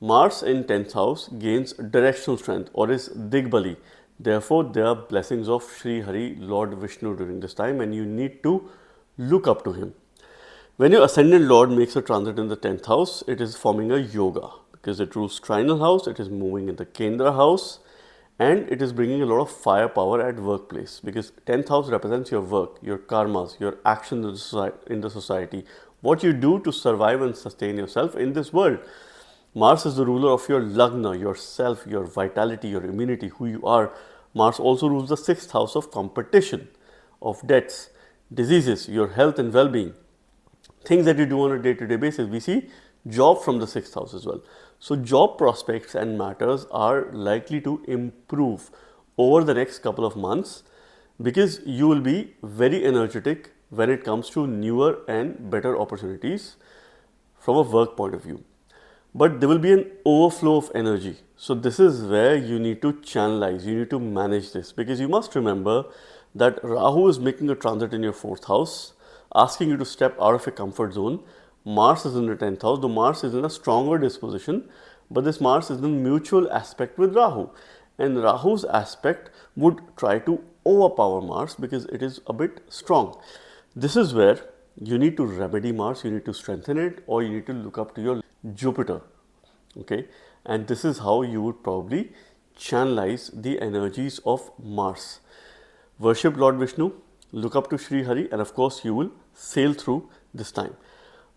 Mars in 10th house gains directional strength or is Digbali. Therefore, there are blessings of Sri Hari, Lord Vishnu during this time, and you need to look up to him. When your ascendant lord makes a transit in the 10th house, it is forming a yoga. Because it rules trinal house, it is moving in the Kendra house and it is bringing a lot of firepower at workplace, because 10th house represents your work, your karmas, your actions in the society, what you do to survive and sustain yourself in this world. Mars is the ruler of your lagna, your self, your vitality, your immunity, who you are. Mars also rules the 6th house of competition, of debts, diseases, your health and well-being, things that you do on a day-to-day basis. We see job from the 6th house as well. So job prospects and matters are likely to improve over the next couple of months, because you will be very energetic when it comes to newer and better opportunities from a work point of view. But there will be an overflow of energy. So this is where you need to channelize, you need to manage this, because you must remember that Rahu is making a transit in your 4th house, asking you to step out of your comfort zone. Mars is in the 10th house, though Mars is in a stronger disposition, but this Mars is in mutual aspect with Rahu. And Rahu's aspect would try to overpower Mars because it is a bit strong. This is where you need to remedy Mars, you need to strengthen it, or you need to look up to your Jupiter. Okay, and this is how you would probably channelize the energies of Mars. Worship Lord Vishnu, look up to Sri Hari, and of course you will sail through this time.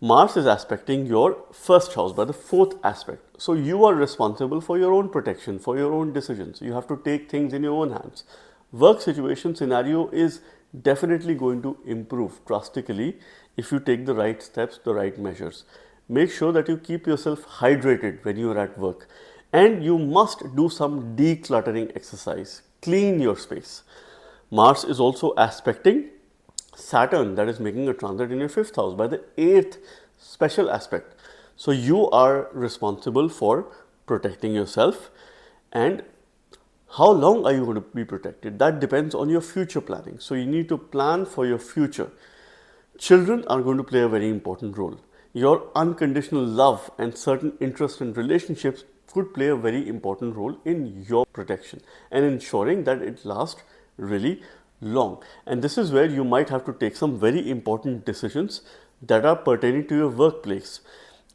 Mars is aspecting your 1st house by the 4th aspect. So you are responsible for your own protection, for your own decisions. You have to take things in your own hands. Work situation scenario is definitely going to improve drastically if you take the right steps, the right measures. Make sure that you keep yourself hydrated when you are at work, and you must do some decluttering exercise. Clean your space. Mars is also aspecting Saturn, that is making a transit in your 5th house by the 8th special aspect. So you are responsible for protecting yourself, and how long are you going to be protected? That depends on your future planning. So you need to plan for your future. Children are going to play a very important role. Your unconditional love and certain interest in relationships could play a very important role in your protection and ensuring that it lasts really long. And this is where you might have to take some very important decisions that are pertaining to your workplace.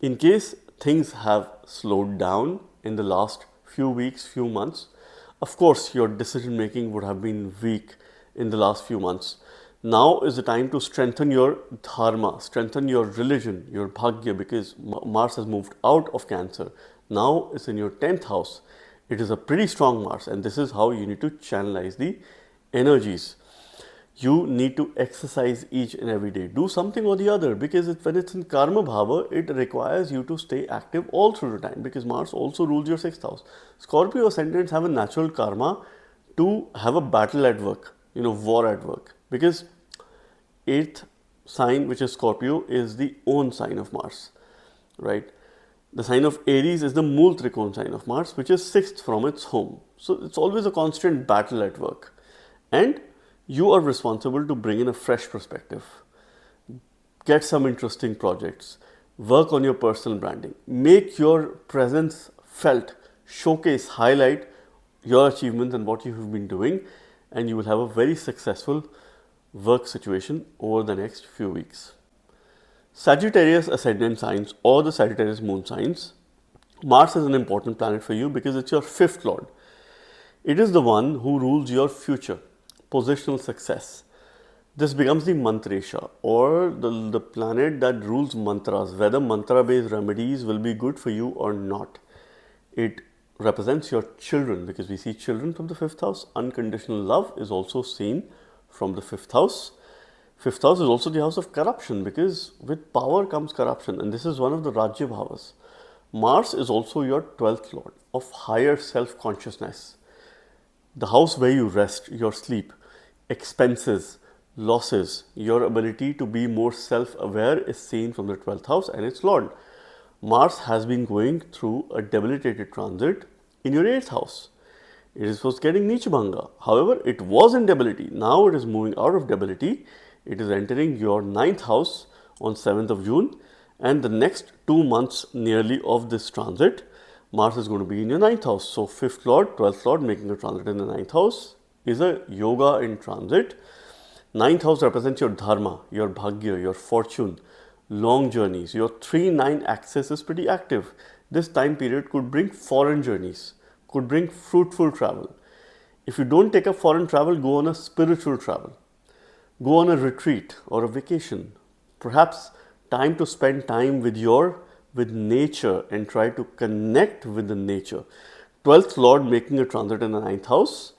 In case things have slowed down in the last few weeks, few months, of course your decision making would have been weak in the last few months. Now is the time to strengthen your dharma, strengthen your religion, your bhagya, because Mars has moved out of Cancer. Now it's in your 10th house. It is a pretty strong Mars, and this is how you need to channelize the energies. You need to exercise each and every day. Do something or the other, because when it's in Karma Bhava, it requires you to stay active all through the time, because Mars also rules your 6th house. Scorpio ascendants have a natural karma to have a battle at work, war at work, because 8th sign, which is Scorpio, is the own sign of Mars, right? The sign of Aries is the Mool Trikon sign of Mars, which is 6th from its home. So it's always a constant battle at work. And you are responsible to bring in a fresh perspective, get some interesting projects, work on your personal branding, make your presence felt, showcase, highlight your achievements and what you have been doing, and you will have a very successful work situation over the next few weeks. Sagittarius ascendant signs or the Sagittarius moon signs, Mars is an important planet for you because it's your 5th lord. It is the one who rules your future, positional success. This becomes the mantresha, or the planet that rules mantras, whether mantra based remedies will be good for you or not. It represents your children, because we see children from the 5th house. Unconditional love is also seen from the 5th house. 5th house is also the house of corruption, because with power comes corruption, and this is one of the Rajya Bhavas. Mars is also your 12th lord of higher self-consciousness. The house where you rest, your sleep, expenses, losses, your ability to be more self-aware is seen from the 12th house and its lord. Mars has been going through a debilitated transit in your 8th house. It was getting Nichbhanga. However, it was in debility. Now it is moving out of debility. It is entering your 9th house on 7th of June, and the next 2 months nearly of this transit, Mars is going to be in your 9th house. So 5th lord, 12th lord making a transit in the 9th house is a yoga in transit. 9th house represents your dharma, your bhagya, your fortune, long journeys. Your 3-9 axis is pretty active. This time period could bring foreign journeys, could bring fruitful travel. If you don't take up foreign travel, go on a spiritual travel. Go on a retreat or a vacation. Perhaps time to spend time with nature and try to connect with the nature. 12th Lord making a transit in the 9th house.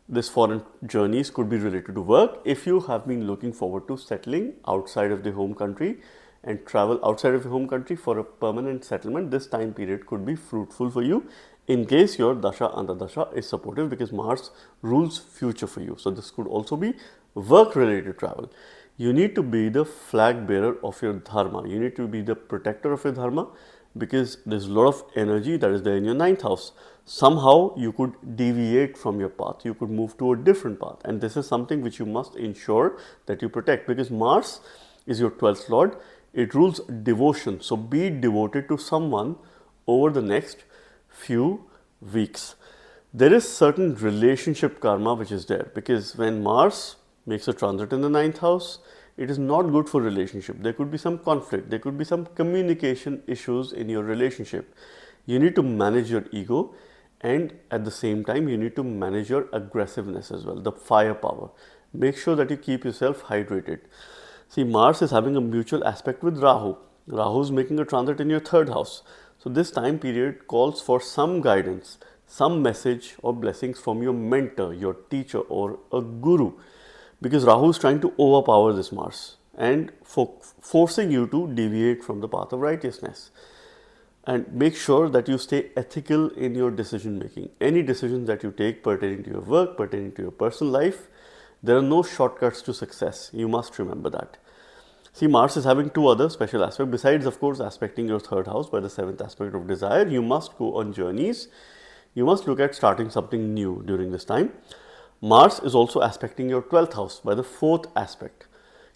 This foreign journeys could be related to work. If you have been looking forward to settling outside of the home country and travel outside of your home country for a permanent settlement, this time period could be fruitful for you in case your Dasha Antardasha is supportive, because Mars rules future for you. So this could also be work related travel. You need to be the flag bearer of your dharma. You need to be the protector of your dharma, because there's a lot of energy that is there in your 9th house. Somehow you could deviate from your path. You could move to a different path. And this is something which you must ensure that you protect, because Mars is your 12th Lord. It rules devotion. So be devoted to someone over the next few weeks. There is certain relationship karma which is there, because when Mars makes a transit in the 9th house, it is not good for relationship. There could be some conflict. There could be some communication issues in your relationship. You need to manage your ego, and at the same time you need to manage your aggressiveness as well, the firepower. Make sure that you keep yourself hydrated. See, Mars is having a mutual aspect with Rahu. Rahu is making a transit in your 3rd house. So this time period calls for some guidance, some message or blessings from your mentor, your teacher or a guru, because Rahu is trying to overpower this Mars and forcing you to deviate from the path of righteousness. And make sure that you stay ethical in your decision making. Any decisions that you take pertaining to your work, pertaining to your personal life, there are no shortcuts to success. You must remember that. See, Mars is having two other special aspects. Besides, of course, aspecting your 3rd house by the 7th aspect of desire, you must go on journeys. You must look at starting something new during this time. Mars is also aspecting your 12th house by the 4th aspect.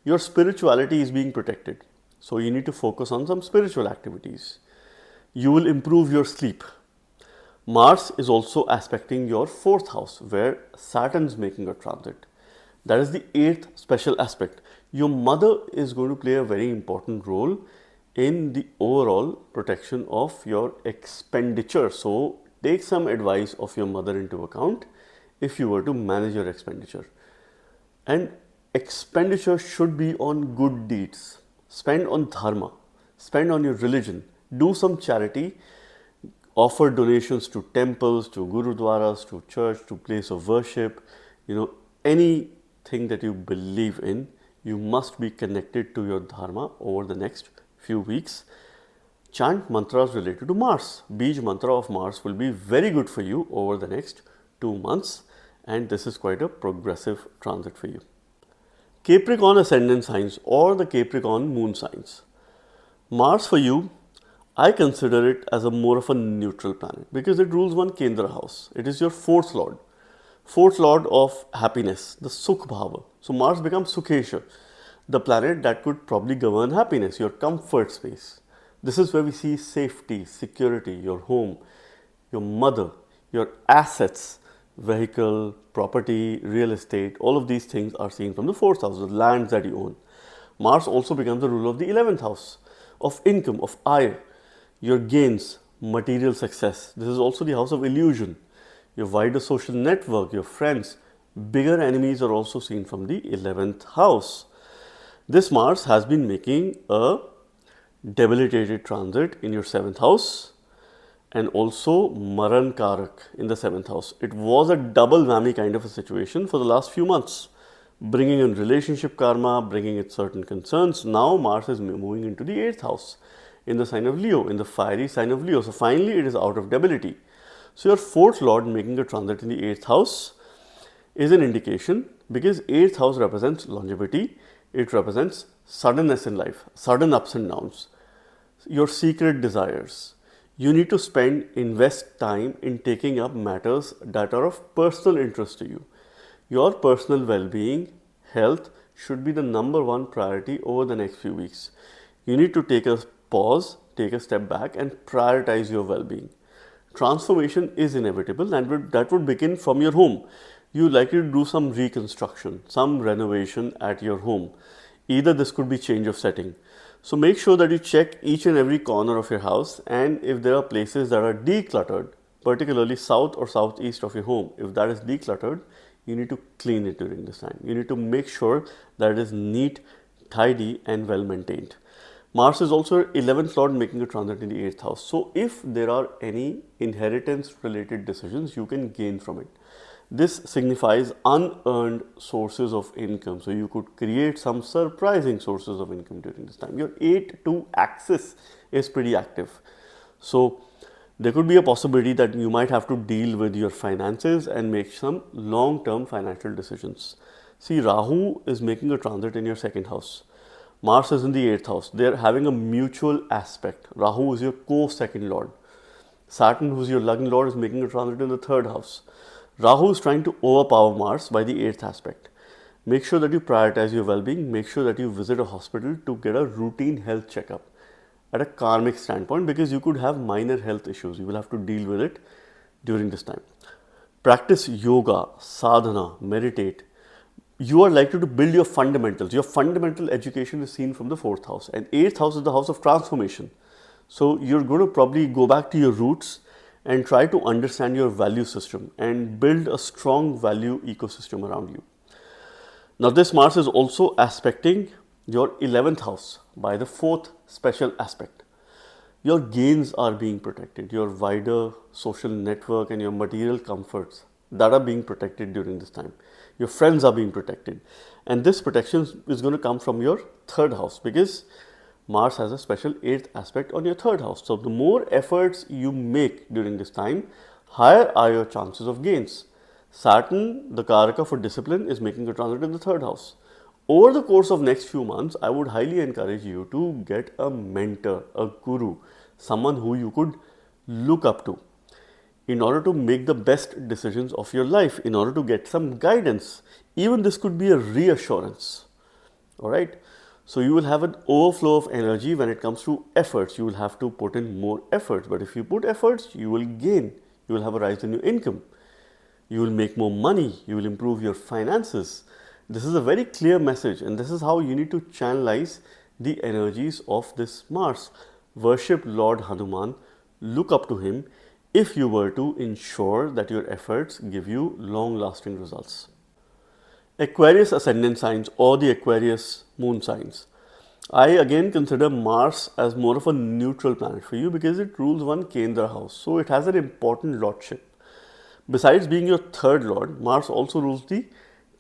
Your spirituality is being protected. So you need to focus on some spiritual activities. You will improve your sleep. Mars is also aspecting your 4th house, where Saturn is making a transit. That is the 8th special aspect. Your mother is going to play a very important role in the overall protection of your expenditure. So take some advice of your mother into account if you were to manage your expenditure. And expenditure should be on good deeds. Spend on dharma, spend on your religion, do some charity, offer donations to temples, to gurudwaras, to church, to place of worship, anything that you believe in. You must be connected to your dharma over the next few weeks. Chant mantras related to Mars. Bij mantra of Mars will be very good for you over the next 2 months, and this is quite a progressive transit for you. Capricorn ascendant signs or the Capricorn moon signs. Mars for you, I consider it as a more of a neutral planet because it rules one Kendra house. It is your 4th lord. 4th lord of happiness, the Sukh Bhava. So Mars becomes Sukhesha, the planet that could probably govern happiness, your comfort space. This is where we see safety, security, your home, your mother, your assets, vehicle, property, real estate, all of these things are seen from the 4th house, the lands that you own. Mars also becomes the ruler of the 11th house, of income, of ire, your gains, material success. This is also the house of illusion, your wider social network, your friends. Bigger enemies are also seen from the 11th house. This Mars has been making a debilitated transit in your 7th house and also Maran Karak in the 7th house. It was a double whammy kind of a situation for the last few months, bringing in relationship karma, bringing in certain concerns. Now Mars is moving into the 8th house in the sign of Leo, in the fiery sign of Leo. So finally it is out of debility. So your 4th lord making a transit in the 8th house is an indication, because 8th house represents longevity. It represents suddenness in life, sudden ups and downs, your secret desires. You need to invest time in taking up matters that are of personal interest to you. Your personal well-being, health should be the number one priority over the next few weeks. You need to take a pause, take a step back and prioritize your well-being. Transformation is inevitable and that would begin from your home. You likely to do some reconstruction, some renovation at your home. Either this could be change of setting. So make sure that you check each and every corner of your house, and if there are places that are decluttered, particularly south or southeast of your home, if that is decluttered, you need to clean it during this time. You need to make sure that it is neat, tidy and well maintained. Mars is also 11th lord making a transit in the 8th house. So if there are any inheritance related decisions, you can gain from it. This signifies unearned sources of income. So you could create some surprising sources of income during this time. Your 8-2 axis is pretty active. So there could be a possibility that you might have to deal with your finances and make some long-term financial decisions. See, Rahu is making a transit in your 2nd house. Mars is in the 8th house. They are having a mutual aspect. Rahu is your co-second lord. Saturn, who is your Lagna lord, is making a transit in the 3rd house. Rahu is trying to overpower Mars by the 8th aspect. Make sure that you prioritize your well-being. Make sure that you visit a hospital to get a routine health checkup at a karmic standpoint, because you could have minor health issues. You will have to deal with it during this time. Practice yoga, sadhana, meditate. You are likely to build your fundamentals. Your fundamental education is seen from the 4th house, and 8th house is the house of transformation. So you're going to probably go back to your roots and try to understand your value system and build a strong value ecosystem around you. Now this Mars is also aspecting your 11th house by the 4th special aspect. Your gains are being protected. Your wider social network and your material comforts that are being protected during this time. Your friends are being protected. And this protection is going to come from your 3rd house, because Mars has a special 8th aspect on your 3rd house. So the more efforts you make during this time, higher are your chances of gains. Saturn, the Karaka for discipline, is making a transit in the 3rd house. Over the course of next few months, I would highly encourage you to get a mentor, a guru, someone who you could look up to in order to make the best decisions of your life, in order to get some guidance. Even this could be a reassurance. All right. So you will have an overflow of energy when it comes to efforts. You will have to put in more efforts. But if you put efforts, you will gain. You will have a rise in your income. You will make more money. You will improve your finances. This is a very clear message, and this is how you need to channelize the energies of this Mars. Worship Lord Hanuman, look up to him if you were to ensure that your efforts give you long-lasting results. Aquarius ascendant signs or the Aquarius moon signs. I again consider Mars as more of a neutral planet for you because it rules one Kendra house, so it has an important lordship. Besides being your 3rd lord, Mars also rules the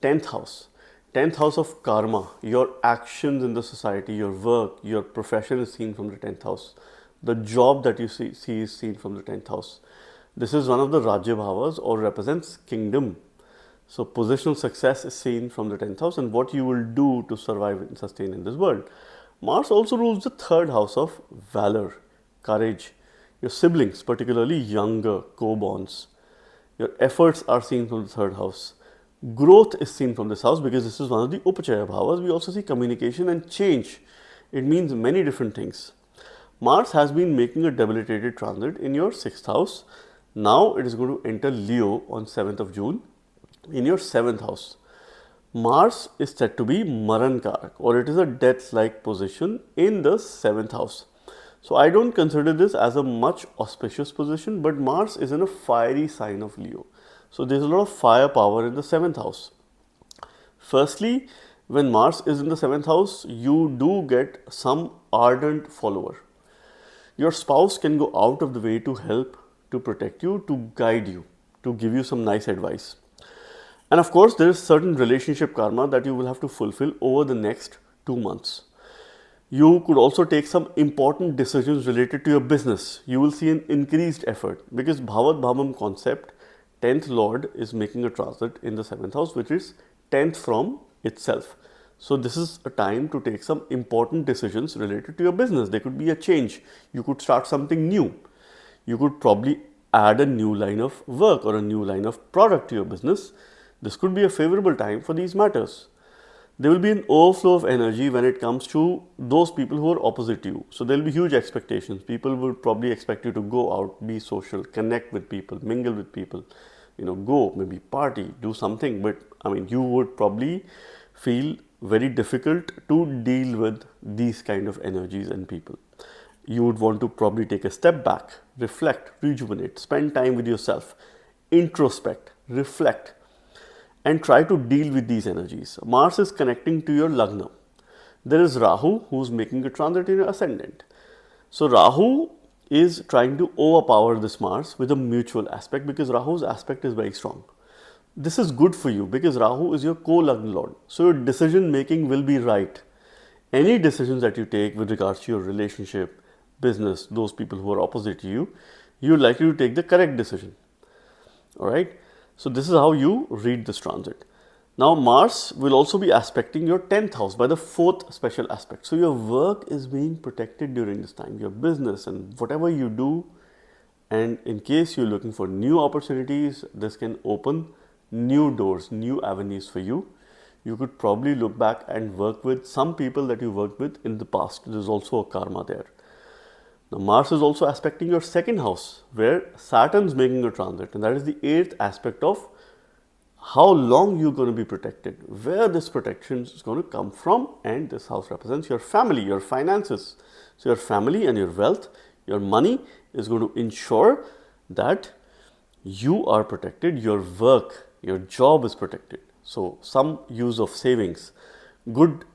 10th house. 10th house of karma, your actions in the society, your work, your profession is seen from the 10th house. The job that you see is seen from the 10th house. This is one of the Rajya Bhavas or represents kingdom. So positional success is seen from the 10th house and what you will do to survive and sustain in this world. Mars also rules the 3rd house of valor, courage. Your siblings, particularly younger co-borns. Your efforts are seen from the 3rd house. Growth is seen from this house because this is one of the Upachaya Bhavas. We also see communication and change. It means many different things. Mars has been making a debilitated transit in your 6th house. Now it is going to enter Leo on 7th of June in your 7th house. Mars is said to be Maran Karak, or it is a death-like position in the 7th house. So I don't consider this as a much auspicious position, but Mars is in a fiery sign of Leo. So there's a lot of firepower in the 7th house. Firstly, when Mars is in the 7th house, you do get some ardent follower. Your spouse can go out of the way to help, to protect you, to guide you, to give you some nice advice. And of course, there is certain relationship karma that you will have to fulfill over the next 2 months. You could also take some important decisions related to your business. You will see an increased effort because Bhavat Bhavam concept, 10th Lord is making a transit in the 7th house, which is 10th from itself. So this is a time to take some important decisions related to your business. There could be a change. You could start something new. You could probably add a new line of work or a new line of product to your business. This could be a favorable time for these matters. There will be an overflow of energy when it comes to those people who are opposite to you. So there will be huge expectations. People will probably expect you to go out, be social, connect with people, mingle with people, go, maybe party, do something. But you would probably feel very difficult to deal with these kind of energies and people. You would want to probably take a step back, reflect, rejuvenate, spend time with yourself, introspect, reflect, and try to deal with these energies. Mars is connecting to your Lagna. There is Rahu who's making a transit in your ascendant. So Rahu is trying to overpower this Mars with a mutual aspect because Rahu's aspect is very strong. This is good for you because Rahu is your co-Lagna lord. So your decision making will be right. Any decisions that you take with regards to your relationship, business, those people who are opposite to you, you're likely to take the correct decision. Alright, so this is how you read this transit. Now Mars will also be aspecting your 10th house by the 4th special aspect. So your work is being protected during this time, your business and whatever you do. And in case you're looking for new opportunities, this can open new doors, new avenues for you. You could probably look back and work with some people that you worked with in the past. There's also a karma there. Now Mars is also aspecting your 2nd house where Saturn's making a transit, and that is the 8th aspect of how long you're going to be protected, where this protection is going to come from, and this house represents your family, your finances. So your family and your wealth, your money is going to ensure that you are protected, your work, your job is protected. So some use of savings, good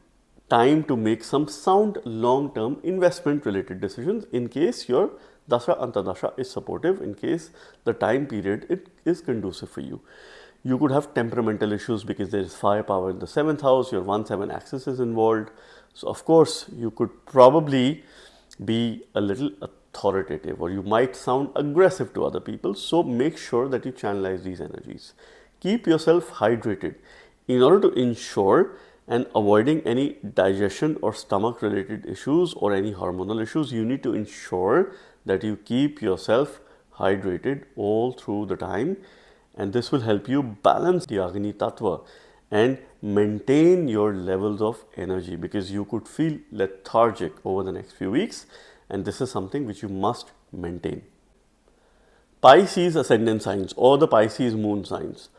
time to make some sound long-term investment related decisions in case your Dasha Antardasha is supportive, in case the time period it is conducive for you. You could have temperamental issues because there is firepower in the 7th house, your 1-7 axis is involved. So of course you could probably be a little authoritative or you might sound aggressive to other people. So make sure that you channelize these energies. Keep yourself hydrated in order to ensure and avoiding any digestion or stomach related issues or any hormonal issues. You need to ensure that you keep yourself hydrated all through the time, and this will help you balance the Agni Tattva and maintain your levels of energy, because you could feel lethargic over the next few weeks, and this is something which you must maintain. Pisces ascendant signs or the Pisces moon signs.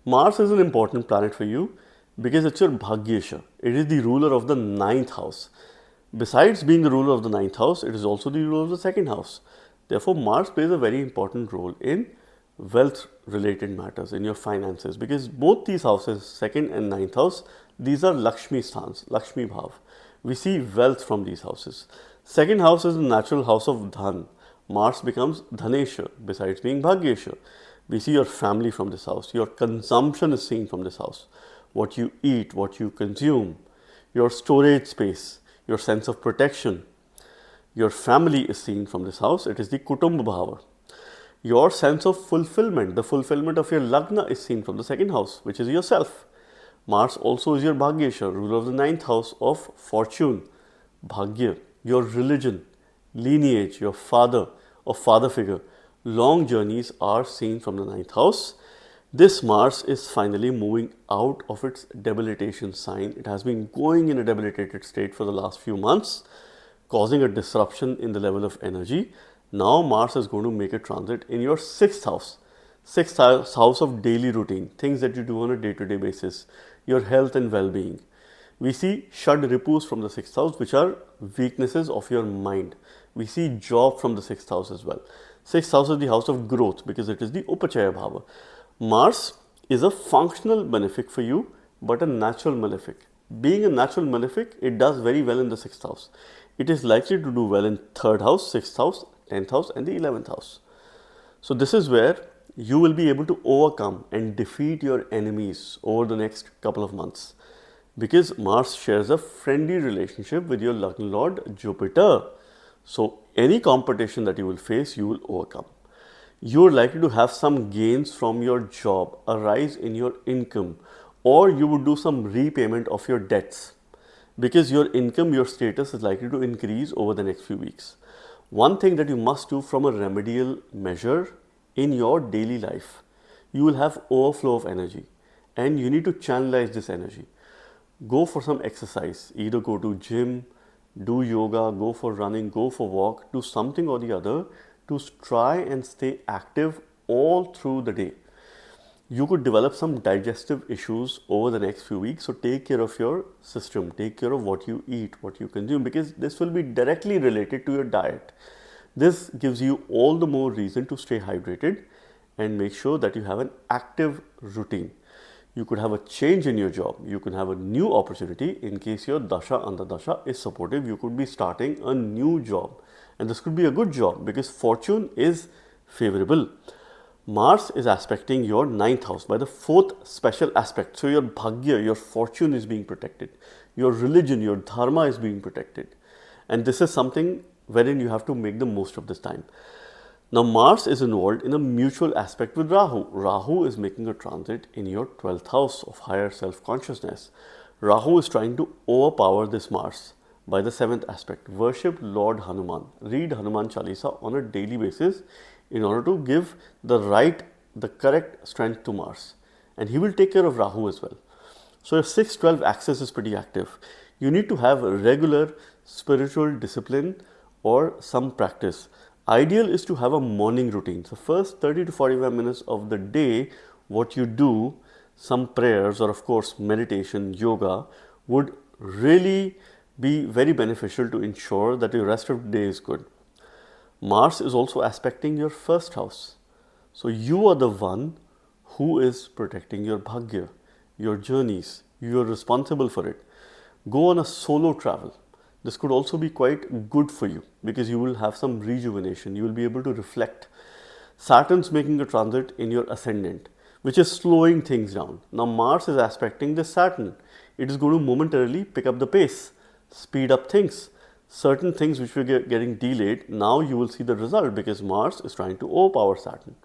Mars is an important planet for you because it's your Bhagyesha. It is the ruler of the 9th house. Besides being the ruler of the 9th house, it is also the ruler of the 2nd house. Therefore, Mars plays a very important role in wealth related matters, in your finances, because both these houses, 2nd and 9th house, these are Lakshmi sthans, Lakshmi Bhav. We see wealth from these houses. 2nd house is the natural house of Dhan. Mars becomes Dhanesha besides being Bhagyesha. We see your family from this house. Your consumption is seen from this house. What you eat, what you consume, your storage space, your sense of protection. Your family is seen from this house. It is the Kutumbha Bhava. Your sense of fulfillment, the fulfillment of your Lagna is seen from the 2nd house, which is yourself. Mars also is your Bhagyesha, ruler of the 9th house of fortune, Bhagya, your religion, lineage, your father or father figure. Long journeys are seen from the 9th house. This Mars is finally moving out of its debilitation sign. It has been going in a debilitated state for the last few months, causing a disruption in the level of energy. Now Mars is going to make a transit in your 6th house. 6th house of daily routine, things that you do on a day-to-day basis, your health and well-being. We see Shad Ripus from the 6th house, which are weaknesses of your mind. We see job from the 6th house as well. 6th house is the house of growth because it is the Upachaya Bhava. Mars is a functional malefic for you, but a natural malefic. Being a natural malefic, it does very well in the 6th house. It is likely to do well in 3rd house, 6th house, 10th house and the 11th house. So this is where you will be able to overcome and defeat your enemies over the next couple of months, because Mars shares a friendly relationship with your Lagna Lord Jupiter. So any competition that you will face, you will overcome. You are likely to have some gains from your job, a rise in your income, or you would do some repayment of your debts, because your income, your status is likely to increase over the next few weeks. One thing that you must do from a remedial measure in your daily life, you will have overflow of energy and you need to channelize this energy. Go for some exercise, either go to gym, do yoga, go for running, go for walk, do something or the other to try and stay active all through the day. You could develop some digestive issues over the next few weeks. So take care of your system, take care of what you eat, what you consume, because this will be directly related to your diet. This gives you all the more reason to stay hydrated and make sure that you have an active routine. You could have a change in your job. You can have a new opportunity in case your dasha antardasha is supportive. You could be starting a new job, and this could be a good job because fortune is favorable. Mars is aspecting your 9th house by the 4th special aspect. So your bhagya, your fortune is being protected. Your religion, your dharma is being protected. And this is something wherein you have to make the most of this time. Now Mars is involved in a mutual aspect with Rahu. Rahu is making a transit in your 12th house of higher self-consciousness. Rahu is trying to overpower this Mars by the 7th aspect. Worship Lord Hanuman. Read Hanuman Chalisa on a daily basis in order to give the correct strength to Mars. And he will take care of Rahu as well. So your 6-12 axis is pretty active. You need to have a regular spiritual discipline or some practice. Ideal is to have a morning routine. So first 30 to 45 minutes of the day, what you do, some prayers or of course meditation, yoga, would really be very beneficial to ensure that your rest of the day is good. Mars is also aspecting your 1st house. So you are the one who is protecting your bhagya, your journeys. You are responsible for it. Go on a solo travel. This could also be quite good for you because you will have some rejuvenation. You will be able to reflect. Saturn's making a transit in your ascendant, which is slowing things down. Now Mars is aspecting this Saturn. It is going to momentarily pick up the pace, speed up things. Certain things which were getting delayed, now you will see the result because Mars is trying to overpower Saturn.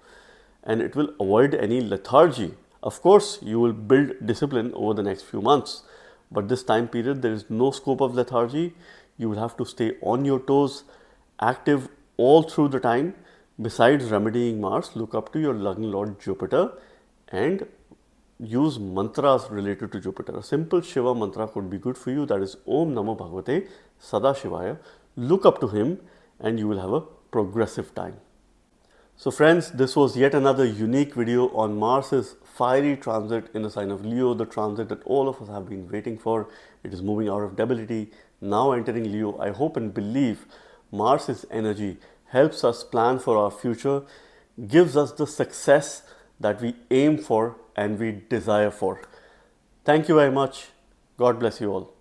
And it will avoid any lethargy. Of course, you will build discipline over the next few months. But this time period, there is no scope of lethargy. You will have to stay on your toes, active all through the time. Besides remedying Mars, look up to your loving Lord Jupiter and use mantras related to Jupiter. A simple Shiva mantra could be good for you. That is Om Namo Bhagavate Sada Shivaya. Look up to him and you will have a progressive time. So friends, this was yet another unique video on Mars's fiery transit in the sign of Leo, the transit that all of us have been waiting for. It is moving out of debility, now entering Leo. I hope and believe Mars's energy helps us plan for our future, gives us the success that we aim for and we desire for. Thank you very much. God bless you all.